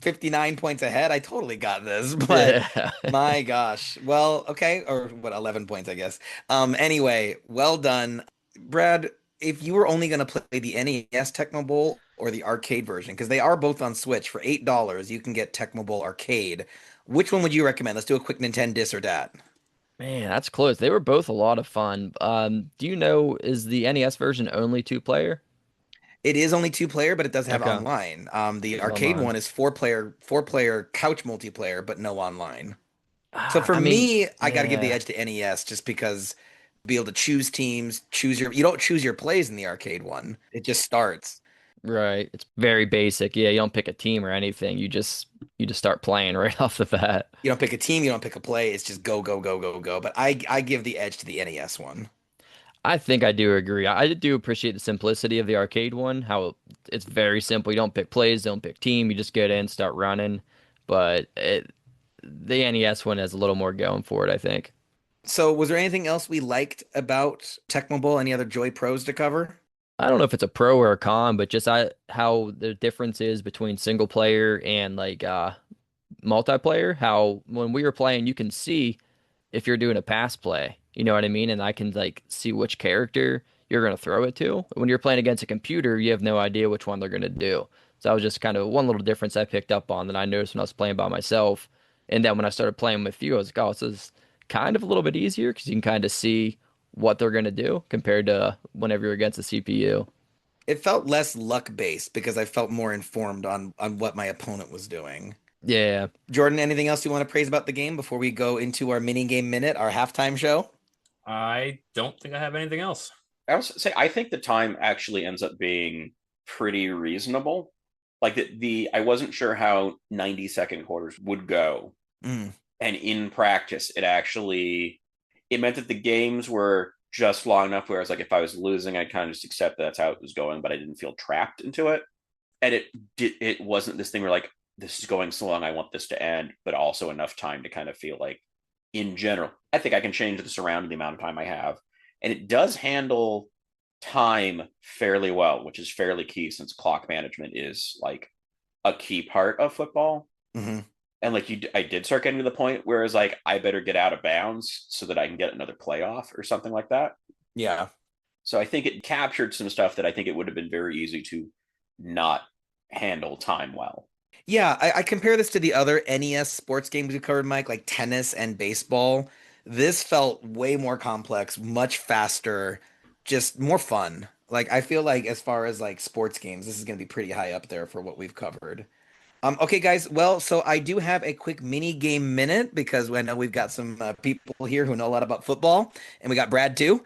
59 points ahead. I totally got this, but Yeah. my gosh. Well, okay, or what 11 points, I guess. Anyway, well done, Brad. If you were only gonna play the NES Tecmo Bowl or the arcade version, because they are both on Switch for $8, you can get Tecmo Bowl Arcade. Which one would you recommend? Let's do a quick Nintendo dis or dat. Man, that's close. They were both a lot of fun. Do you know, is the NES version only two player? It is only two player, but it does have Okay, online. The it's arcade online. one is four player couch multiplayer, but no online. So Ah, for I mean, me, I got to give the yeah, edge to NES just because be able to choose teams, you don't choose your plays in the arcade one. It just starts. right. It's very basic. Yeah, you don't pick a team or anything. You just start playing right off the bat. You don't pick a team, you don't pick a play. It's just go, go, go, go, go. But I give the edge to the NES one. I think I do agree. I do appreciate the simplicity of the arcade one, how it's very simple. You don't pick plays, don't pick team. You just get in, start running. But the NES one has a little more going for it, I think. So was there anything else we liked about Tecmo Bowl? Any other Joy Pros to cover? I don't know if it's a pro or a con, but just how the difference is between single player and like multiplayer. How when we were playing, you can see if you're doing a pass play. You know what I mean? And I can like see which character you're gonna throw it to. When you're playing against a computer, you have no idea which one they're gonna do. So that was just kind of one little difference I picked up on that I noticed when I was playing by myself. And then when I started playing with you, I was like, oh, this is kind of a little bit easier because you can kind of see what they're gonna do compared to whenever you're against a CPU. It felt less luck based because I felt more informed on what my opponent was doing. Yeah. Jordan, anything else you want to praise about the game before we go into our mini game minute, our halftime show? I don't think I have anything else. I was say I think the time actually ends up being pretty reasonable. Like I wasn't sure how 90-second quarters would go. Mm. And in practice, it meant that the games were just long enough where I was like, if I was losing, I'd kind of just accept that's how it was going, but I didn't feel trapped into it. And it wasn't this thing where like this is going so long, I want this to end, but also enough time to kind of feel like in general, I think I can change this around in the amount of time I have. And it does handle time fairly well, which is fairly key since clock management is like a key part of football. Hmm. And like I did start getting to the point where it's like I better get out of bounds so that I can get another playoff or something like that. Yeah. So I think it captured some stuff that I think it would have been very easy to not handle time well. Yeah, I compare this to the other NES sports games we covered, Mike, like tennis and baseball. This felt way more complex, much faster, just more fun. Like I feel like as far as like sports games, this is going to be pretty high up there for what we've covered. Okay, guys. Well, so I do have a quick mini game minute because I know we've got some people here who know a lot about football, and we got Brad too.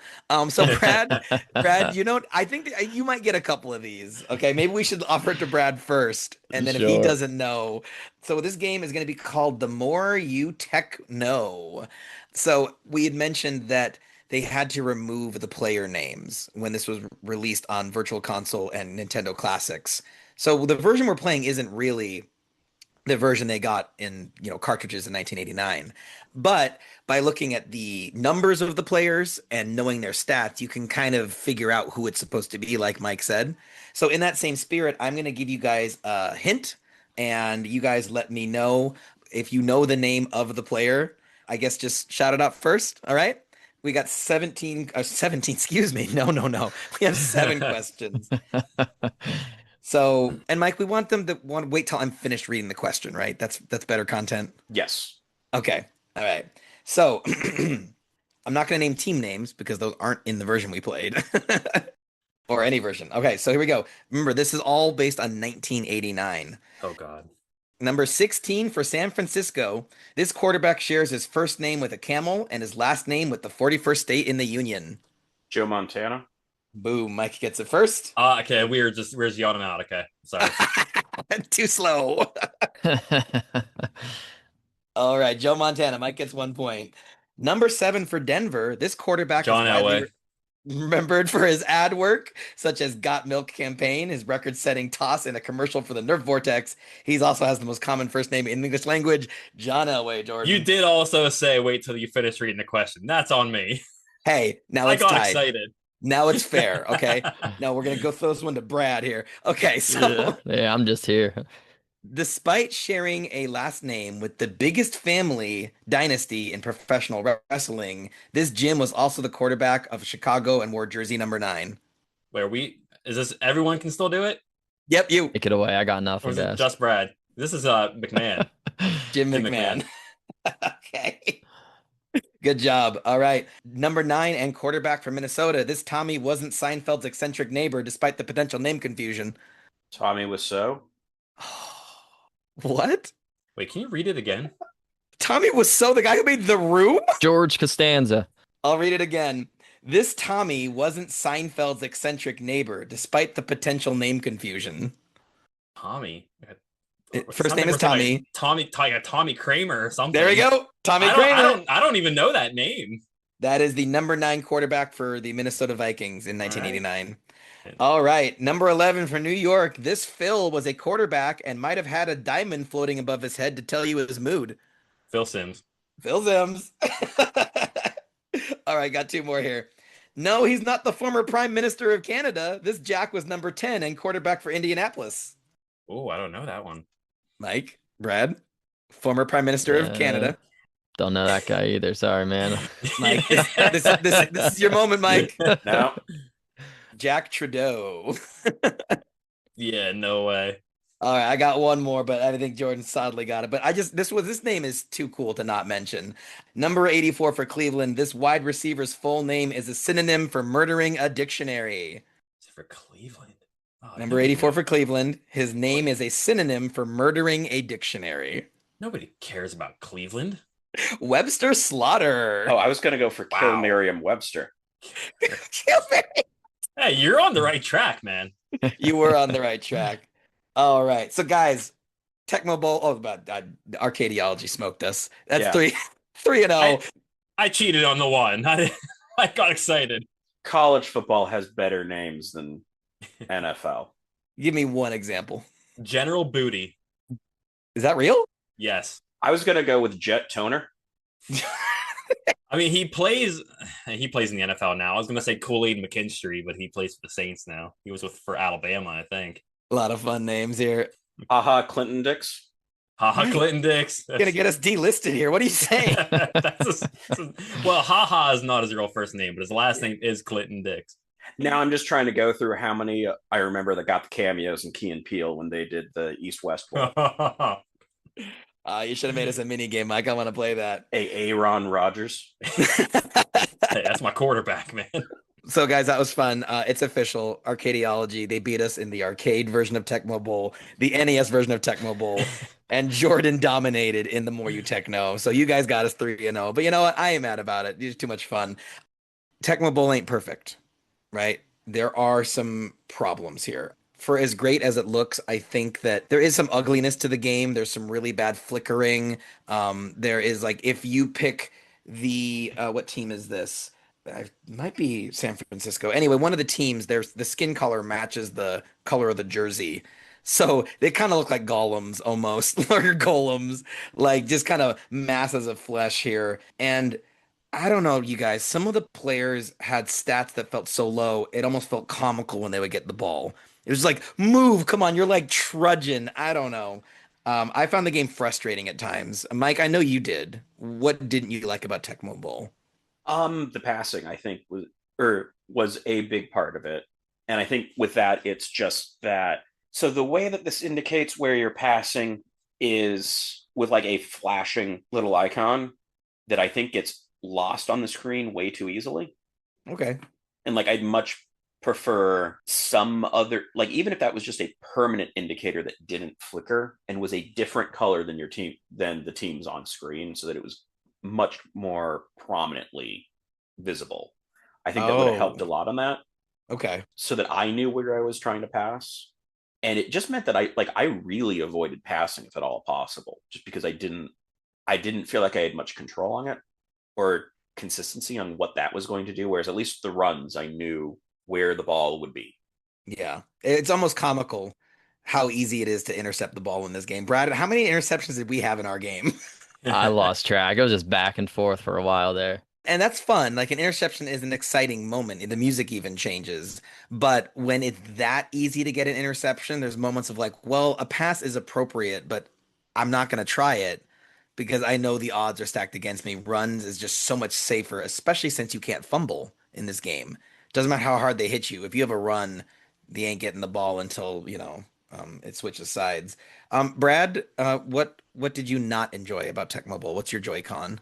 So Brad, I think that you might get a couple of these. Okay, maybe we should offer it to Brad first, and then if he Sure. doesn't know, so this game is going to be called "The More You Tec-Know." So we had mentioned that they had to remove the player names when this was released on Virtual Console and Nintendo Classics. So the version we're playing isn't really the version they got in, cartridges in 1989. But by looking at the numbers of the players and knowing their stats, you can kind of figure out who it's supposed to be, like Mike said. So in that same spirit, I'm going to give you guys a hint, and you guys let me know if you know the name of the player. I guess just shout it out first. All right. We got 17, 17, excuse me. No, no, no. We have 7 questions. So, and Mike, we want them to want to wait till I'm finished reading the question, right? That's better content. Yes. Okay. All right. So, I'm not going to name team names because those aren't in the version we played or any version. Okay, so here we go. Remember, this is all based on 1989. Oh God. Number 16 for San Francisco. This quarterback shares his first name with a camel and his last name with the 41st state in the union. Joe Montana. Boom, Mike gets it first. Okay, we're yawning out. Okay, sorry. Too slow. All right, Joe Montana. Mike gets 1 point. Number 7 for Denver. This quarterback John is widely Elway. remembered for his ad work, such as Got Milk campaign, his record-setting toss in a commercial for the Nerf Vortex. He also has the most common first name in the English language, John Elway, Jordan. You did also say wait till you finish reading the question. That's on me. Hey, now I it's got tied. excited. Now it's fair, okay? Now we're going to go throw this one to Brad here. Okay, so Yeah, I'm just here. despite sharing a last name with the biggest family dynasty in professional wrestling, this Jim was also the quarterback of Chicago and wore jersey number 9. Is this everyone can still do it? Yep, you. Take it away. I got Or nothing, is it guys. just Brad? This is McMahon. Jim Jim McMahon. Okay. Good job. All right. Number 9 and quarterback for Minnesota. This Tommy wasn't Seinfeld's eccentric neighbor despite the potential name confusion. Tommy Wiseau. What? Wait, can you read it again? Tommy Wiseau, the guy who made The Room? George Costanza. I'll read it again. This Tommy wasn't Seinfeld's eccentric neighbor despite the potential name confusion. Tommy. First name is Tommy. Tommy Kramer or something. There we go. Tommy Kramer. I don't even know that name. That is the number 9 quarterback for the Minnesota Vikings in 1989. All right. Number 11 for New York. This Phil was a quarterback and might have had a diamond floating above his head to tell you his mood. Phil Simms. Phil Simms. All right. Got 2 more here. No, he's not the former Prime Minister of Canada. This Jack was number 10 and quarterback for Indianapolis. Oh, I don't know that one. Mike, Brad, former Prime Minister of Canada. Don't know that guy either. Sorry, man. Mike, this is your moment, Mike. No. Jack Trudeau. Yeah, no way. All right, I got 1 more, but I think Jordan sadly got it. But this name is too cool to not mention. Number 84 for Cleveland. This wide receiver's full name is a synonym for murdering a dictionary. Is it for Cleveland? Oh, Number 84 for Cleveland. His name is a synonym for murdering a dictionary. Nobody cares about Cleveland. Webster Slaughter. Oh, I was going to go for Kill Merriam-Webster. Kill Merriam. Hey, you're on the right track, man. You were on the right track. All right. So, guys, Tecmo Bowl. Oh, but Arcadiology smoked us. That's 3-0. I cheated on the one. I got excited. College football has better names than NFL. Give me 1 example. General Booty. Is that real? Yes. I was going to go with Jet Toner. I mean, he plays in the NFL now. I was going to say Kool-Aid McKinstry, but he plays for the Saints now. He was for Alabama, I think. A lot of fun names here. Haha, Clinton Dix. Haha, Clinton Dix. Gonna get us delisted here. What are you saying? Well, Haha is not his real first name, but his last name is Clinton Dix. Now I'm just trying to go through how many I remember that got the cameos in Key and Peele when they did the East-West Bowl. You should have made us a mini game, Mike. I want to play that. Aaron Rodgers. Hey, that's my quarterback, man. So, guys, that was fun. It's official. Arcadiology. They beat us in the arcade version of Tecmo Bowl, the NES version of Tecmo Bowl, and Jordan dominated in the More You Tec-Know. So you guys got us 3-0. But you know what? I ain't mad about it. It's too much fun. Tecmo Bowl ain't perfect, right? There are some problems here. For as great as it looks, I think that there is some ugliness to the game. There's some really bad flickering. There is if you pick the what team is this? It might be San Francisco. Anyway, one of the teams, there's the skin color matches the color of the jersey. So they kind of look like golems almost, or golems, just kind of masses of flesh here. And I don't know, you guys, some of the players had stats that felt so low, it almost felt comical when they would get the ball. It was like, move, come on, you're trudging. I don't know. I found the game frustrating at times. Mike, I know you did. What didn't you like about Tecmo Bowl? The passing, I think, was a big part of it. And I think with that, it's just that. So the way that this indicates where you're passing is with like a flashing little icon that I think gets lost on the screen way too easily. Okay. And like I'd much prefer some other, like even if that was just a permanent indicator that didn't flicker and was a different color than the teams on screen, so that it was much more prominently visible. I think that would have helped a lot on that. Okay. So that I knew where I was trying to pass. And it just meant that I really avoided passing if at all possible, just because I didn't feel like I had much control on it or consistency on what that was going to do. Whereas at least the runs, I knew where the ball would be. Yeah. It's almost comical how easy it is to intercept the ball in this game. Brad, how many interceptions did we have in our game? I lost track. It was just back and forth for a while there. And that's fun. Like an interception is an exciting moment. The music even changes. But when it's that easy to get an interception, there's moments of like, well, a pass is appropriate, but I'm not going to try it because I know the odds are stacked against me. Runs is just so much safer, especially since you can't fumble in this game. Doesn't matter how hard they hit you. If you have a run, they ain't getting the ball until, it switches sides. Brad, what did you not enjoy about Tecmo Bowl? What's your Joy-Con?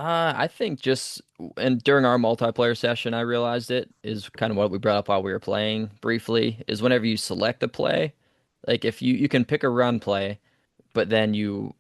I think just and during our multiplayer session, I realized it is kind of what we brought up while we were playing briefly, is whenever you select a play, like if you can pick a run play, but then you're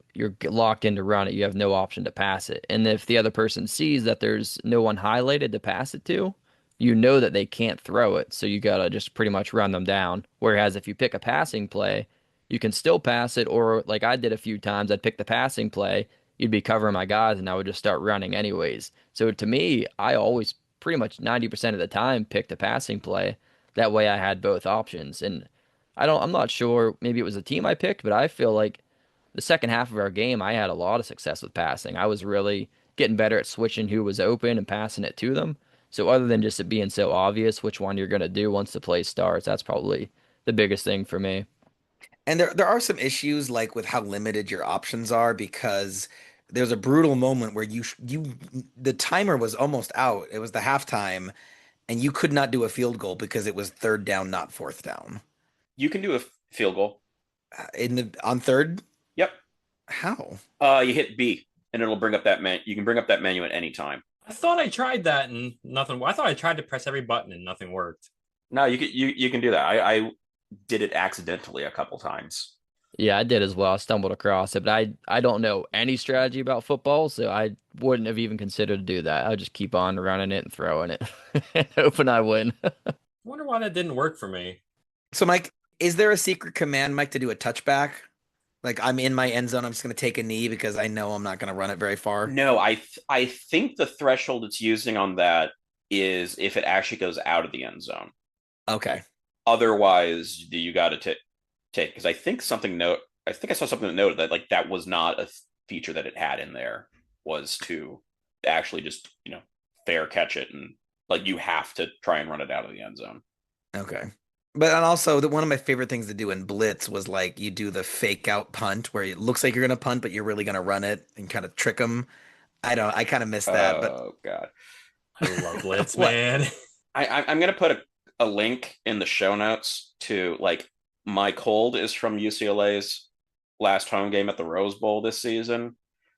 locked into run it, you have no option to pass it. And if the other person sees that there's no one highlighted to pass it to, you know that they can't throw it, so you gotta just pretty much run them down. Whereas if you pick a passing play, you can still pass it, or like I did a few times, I'd pick the passing play, you'd be covering my guys, and I would just start running anyways. So to me, I always pretty much 90% of the time picked a passing play. That way I had both options. And I'm not sure, maybe it was a team I picked, but I feel like the second half of our game, I had a lot of success with passing. I was really getting better at switching who was open and passing it to them. So other than just it being so obvious which one you're going to do once the play starts, that's probably the biggest thing for me. And there are some issues like with how limited your options are because there's a brutal moment where the timer was almost out. It was the halftime and you could not do a field goal because it was third down, not fourth down. You can do a field goal. On third? Yep. How? You hit B, and it'll bring up that menu. You can bring up that menu at any time. I thought I tried that and nothing. I thought I tried to press every button and nothing worked. No, you can do that. I did it accidentally a couple times. Yeah, I did as well. I stumbled across it, but I don't know any strategy about football, so I wouldn't have even considered to do that. I'll just keep on running it and throwing it, and hoping I win. I wonder why that didn't work for me. So, Mike, is there a secret command, Mike, to do a touchback? Like I'm in my end zone, I'm just going to take a knee because I know I'm not going to run it very far. No, I think the threshold it's using on that is if it actually goes out of the end zone. Okay. Otherwise, you got to take because I think I saw something that noted that like that was not a feature that it had in there, was to actually just fair catch it, and like you have to try and run it out of the end zone. Okay. But and also one of my favorite things to do in blitz was like you do the fake out punt where it looks like you're gonna punt, but you're really gonna run it and kind of trick them. I kind of miss that. But Oh God, I love Blitz, What? man. I'm gonna put a link in the show notes to like my cold is from UCLA's last home game at the Rose Bowl this season,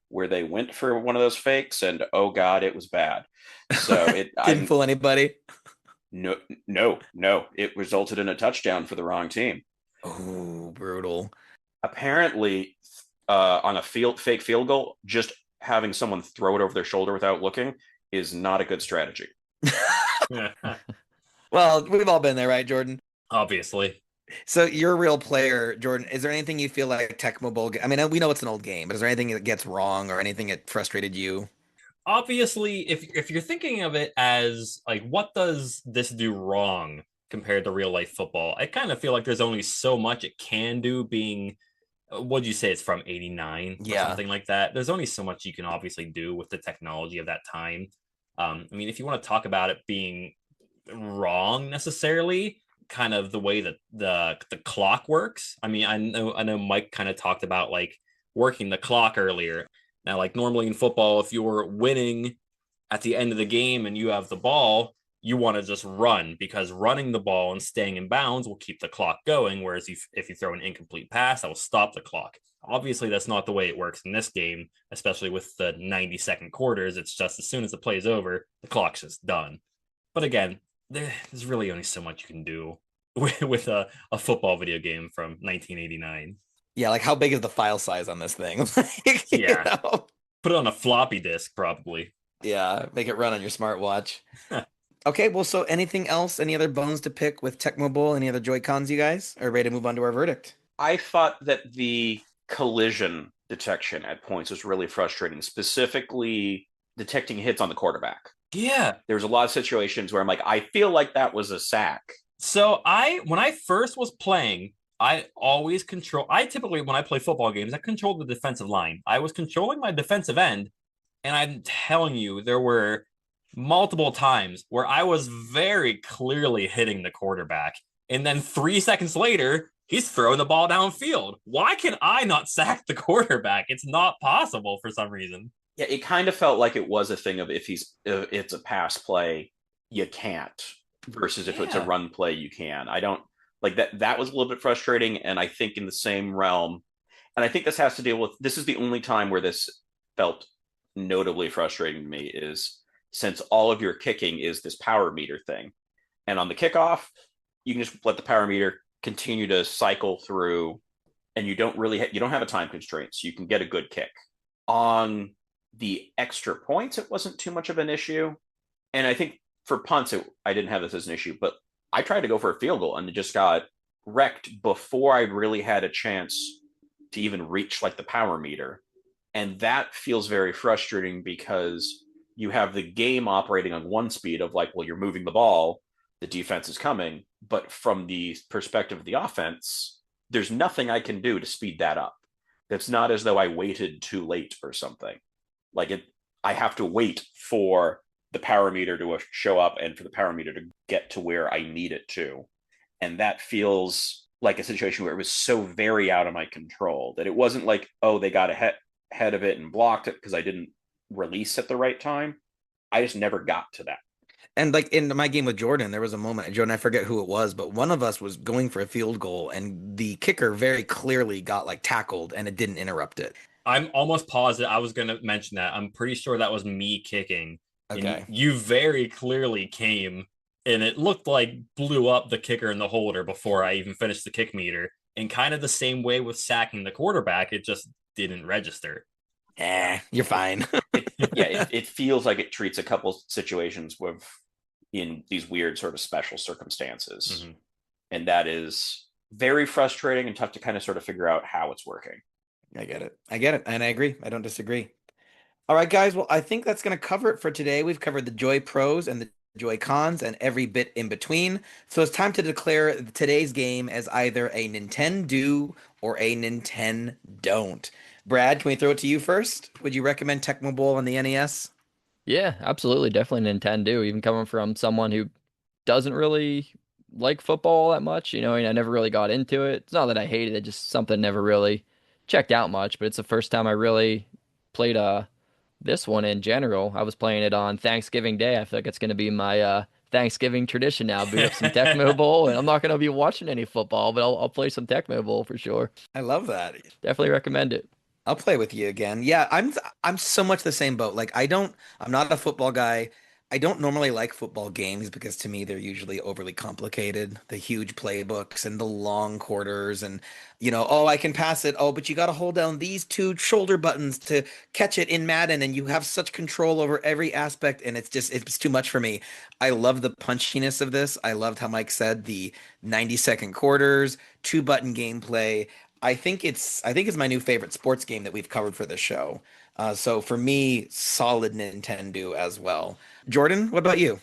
where they went for one of those fakes, and oh God, it was bad. So didn't fool anybody. No. It resulted in a touchdown for the wrong team. Oh, brutal. Apparently, on a fake field goal, just having someone throw it over their shoulder without looking is not a good strategy. Well, we've all been there, right, Jordan? Obviously. So you're a real player, Jordan. Is there anything you feel like Tecmo Bowl? I mean, we know it's an old game, but is there anything that gets wrong or anything that frustrated you? Obviously, if you're thinking of it as like, what does this do wrong compared to real life football? I kind of feel like there's only so much it can do. Being, what'd you say? It's from '89 or Yeah. something like that. There's only so much you can obviously do with the technology of that time. I mean, if you want to talk about it being wrong necessarily, kind of the way that the clock works. I mean, I know Mike kind of talked about like working the clock earlier. Now, like normally in football, if you're winning at the end of the game and you have the ball, you want to just run, because running the ball and staying in bounds will keep the clock going. Whereas if you throw an incomplete pass, that will stop the clock. Obviously, that's not the way it works in this game, especially with the 90-second quarters. It's just as soon as the play is over, the clock's just done. But again, there's really only so much you can do with a football video game from 1989. Yeah, like how big is the file size on this thing? Like, yeah. Put it on a floppy disk, probably. Yeah, make it run on your smartwatch. Okay, well, so anything else? Any other bones to pick with Tecmo Bowl? Any other Joy-Cons, you guys? Are ready to move on to our verdict? I thought that the collision detection at points was really frustrating, specifically detecting hits on the quarterback. Yeah. There's a lot of situations where I'm like, I feel like that was a sack. So when I first was playing, I typically, when I play football games, I control the defensive line. I was controlling my defensive end, and I'm telling you, there were multiple times where I was very clearly hitting the quarterback. And then 3 seconds later, he's throwing the ball downfield. Why can I not sack the quarterback? It's not possible for some reason. Yeah, it kind of felt like it was a thing of if it's a pass play, you can't, versus if it's a run play, you can. I don't like that. That was a little bit frustrating. And I think in the same realm, and I think this has to deal with, this is the only time where this felt notably frustrating to me, is since all of your kicking is this power meter thing. And on the kickoff, you can just let the power meter continue to cycle through, and you don't have a time constraint, so you can get a good kick. On the extra points, it wasn't too much of an issue. And I think for punts, I didn't have this as an issue, but I tried to go for a field goal and it just got wrecked before I really had a chance to even reach like the power meter. And that feels very frustrating because you have the game operating on one speed of like, well, you're moving the ball, the defense is coming. But from the perspective of the offense, there's nothing I can do to speed that up. It's not as though I waited too late or something. I have to wait for the power meter to show up and for the power meter to get to where I need it to. And that feels like a situation where it was so very out of my control that it wasn't like, oh, they got ahead of it and blocked it because I didn't release at the right time. I just never got to that. And like in my game with Jordan, there was a moment, Jordan, I forget who it was, but one of us was going for a field goal and the kicker very clearly got like tackled and it didn't interrupt it. I'm almost positive. I was going to mention that. I'm pretty sure that was me kicking. Okay. And you very clearly came, and it looked like blew up the kicker and the holder before I even finished the kick meter. And kind of the same way with sacking the quarterback, it just didn't register. You're fine. It feels like it treats a couple situations in these weird sort of special circumstances. Mm-hmm. And that is very frustrating and tough to kind of sort of figure out how it's working. I get it. And I agree. I don't disagree. All right, guys. Well, I think that's going to cover it for today. We've covered the Joy Pros and the Joy Cons and every bit in between. So it's time to declare today's game as either a NintenDO or a NintenDON'T. Brad, can we throw it to you first? Would you recommend Tecmo Bowl on the NES? Yeah, absolutely. Definitely Nintendo. Even coming from someone who doesn't really like football that much, I never really got into it. It's not that I hated it, just something never really checked out much, but it's the first time I really played this one in general. I was playing it on Thanksgiving Day. I feel like it's going to be my Thanksgiving tradition now. Boot up some Tecmo Bowl, and I'm not going to be watching any football, but I'll play some Tecmo Bowl for sure. I love that. Definitely recommend it. I'll play with you again. Yeah, I'm so much the same boat. Like I'm not a football guy. I don't normally like football games because to me they're usually overly complicated. The huge playbooks and the long quarters and oh, I can pass it. Oh, but you got to hold down these two shoulder buttons to catch it in Madden and you have such control over every aspect and it's too much for me. I love the punchiness of this. I loved how Mike said the 90-second quarters, 2-button gameplay. I think it's my new favorite sports game that we've covered for this show. So for me, solid Nintendo as well. Jordan, what about you?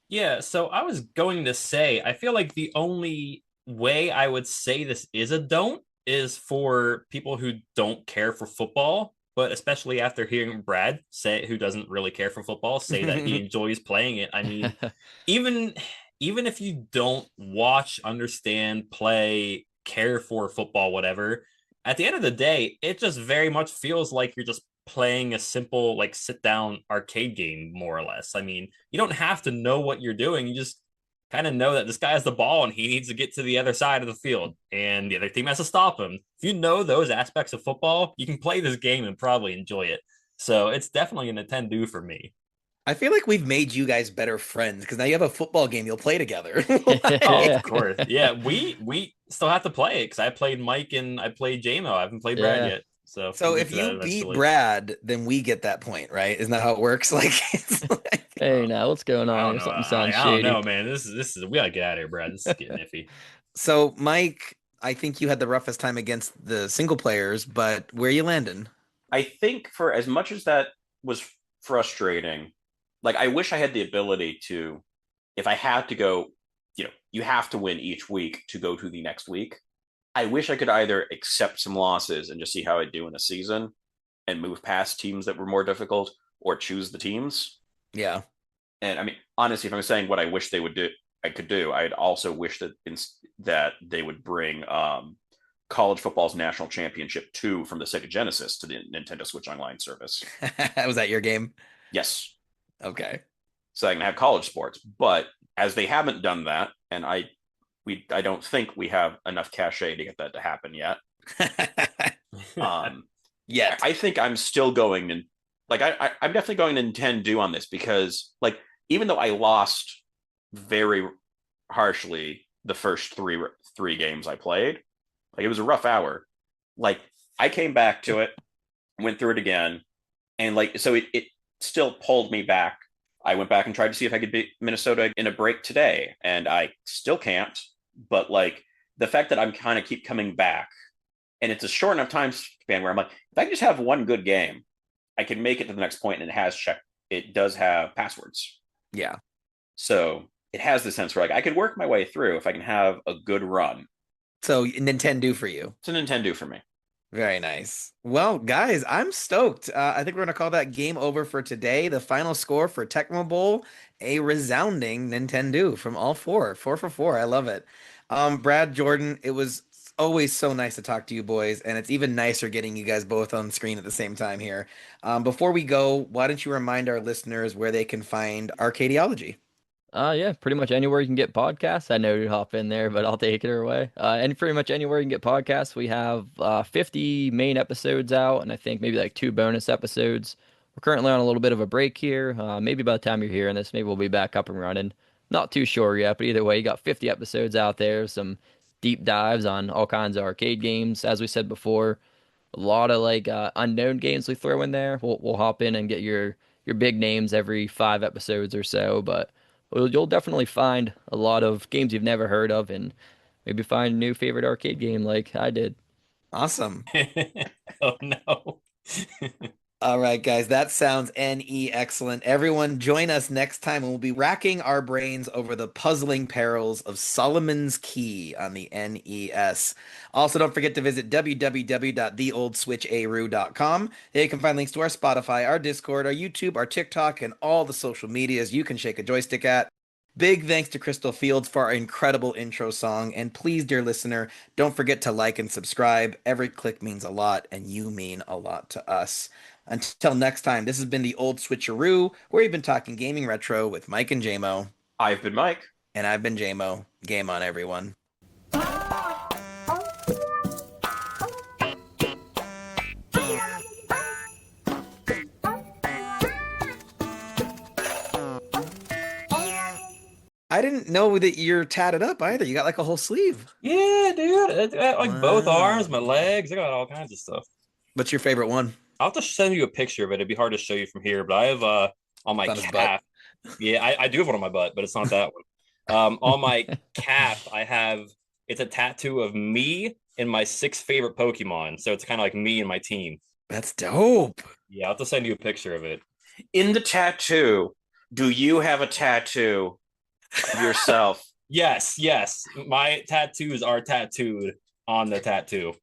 Yeah, so I was going to say, I feel like the only way I would say this is a don't is for people who don't care for football, but especially after hearing Brad say, who doesn't really care for football, say that he enjoys playing it. I mean, even if you don't watch, understand, play, care for football, whatever, at the end of the day, it just very much feels like you're just playing a simple like sit down arcade game, more or less. I mean, you don't have to know what you're doing. You just kind of know that this guy has the ball and he needs to get to the other side of the field and the other team has to stop him. If you know those aspects of football, you can play this game and probably enjoy it. So it's definitely a NintenDO for me. I feel like we've made you guys better friends because now you have a football game you'll play together. Oh, of course. Yeah, we still have to play it because I played Mike and I played Jaymo. I haven't played Brad Yeah. yet. So So we'll get if to that you beat eventually. Brad, then we get that point, right? Isn't that how it works? Like, it's like Hey, now what's going I on don't here? know. Something sounds I don't shady. know, man. This is we gotta get out of here, Brad. This is getting iffy. so Mike, I think you had the roughest time against the single players, but where you landing? I think for as much as that was frustrating, like I wish I had the ability to, if I had to go, you have to win each week to go to the next week. I wish I could either accept some losses and just see how I do in a season and move past teams that were more difficult or choose the teams. Yeah. And I mean, honestly, if I'm saying what I wish they would do, I could do, I'd also wish that they would bring college football's national championship 2 from the Sega Genesis to the Nintendo Switch Online service. Was that your game? Yes. Okay. So I can have college sports. But as they haven't done that, and I don't think we have enough cachet to get that to happen yet. Yet. I think I'm still going in, like I'm definitely going to NintenDO'T on this because like even though I lost very harshly the first three games I played, like it was a rough hour. Like I came back to it, went through it again, and like so it still pulled me back. I went back and tried to see if I could beat Minnesota in a break today, and I still can't. But like the fact that I'm kind of keep coming back, and it's a short enough time span where I'm like, if I can just have one good game, I can make it to the next point, and it does have passwords. Yeah. So it has the sense where like I could work my way through if I can have a good run. So NintenDO for you. It's a NintenDO'T for me. Very nice. Well, guys, I'm stoked. I think we're going to call that game over for today. The final score for Tecmo Bowl, a resounding NintenDO from all four. 4 for 4. I love it. Brad, Jordan, it was always so nice to talk to you boys, and it's even nicer getting you guys both on screen at the same time here. Before we go, why don't you remind our listeners where they can find Arcadiology? Yeah, pretty much anywhere you can get podcasts. I know to hop in there, but I'll take it away. And pretty much anywhere you can get podcasts. We have 50 main episodes out, and I think maybe like 2 bonus episodes. We're currently on a little bit of a break here. Maybe by the time you're hearing this, maybe we'll be back up and running. Not too sure yet, but either way, you got 50 episodes out there. Some deep dives on all kinds of arcade games. As we said before, a lot of like unknown games we throw in there. We'll hop in and get your big names every 5 episodes or so, but you'll definitely find a lot of games you've never heard of and maybe find a new favorite arcade game like I did. Awesome. Oh no. All right, guys, that sounds NE excellent. Everyone, join us next time and we'll be racking our brains over the puzzling perils of Solomon's Key on the NES. Also, don't forget to visit www.theoldswitcharoo.com. There you can find links to our Spotify, our Discord, our YouTube, our TikTok, and all the social medias you can shake a joystick at. Big thanks to Crystal Fields for our incredible intro song. And please, dear listener, don't forget to like and subscribe. Every click means a lot, and you mean a lot to us. Until next time, this has been the Old Switcheroo, where we've been talking gaming retro with Mike and Jaymo. I've been Mike. And I've been Jaymo. Game on, everyone. I didn't know that you're tatted up either. You got like a whole sleeve. Yeah, dude. Like both Wow. arms, my legs. I got all kinds of stuff. What's your favorite one? I'll have to send you a picture of it. It'd be hard to show you from here, but I have on my It's on his calf. Yeah, I do have one on my butt, but it's not that one. On my calf, it's a tattoo of me and my 6 favorite Pokemon. So it's kind of like me and my team. That's dope. Yeah, I'll have to send you a picture of it. In the tattoo, do you have a tattoo of yourself? Yes. My tattoos are tattooed on the tattoo.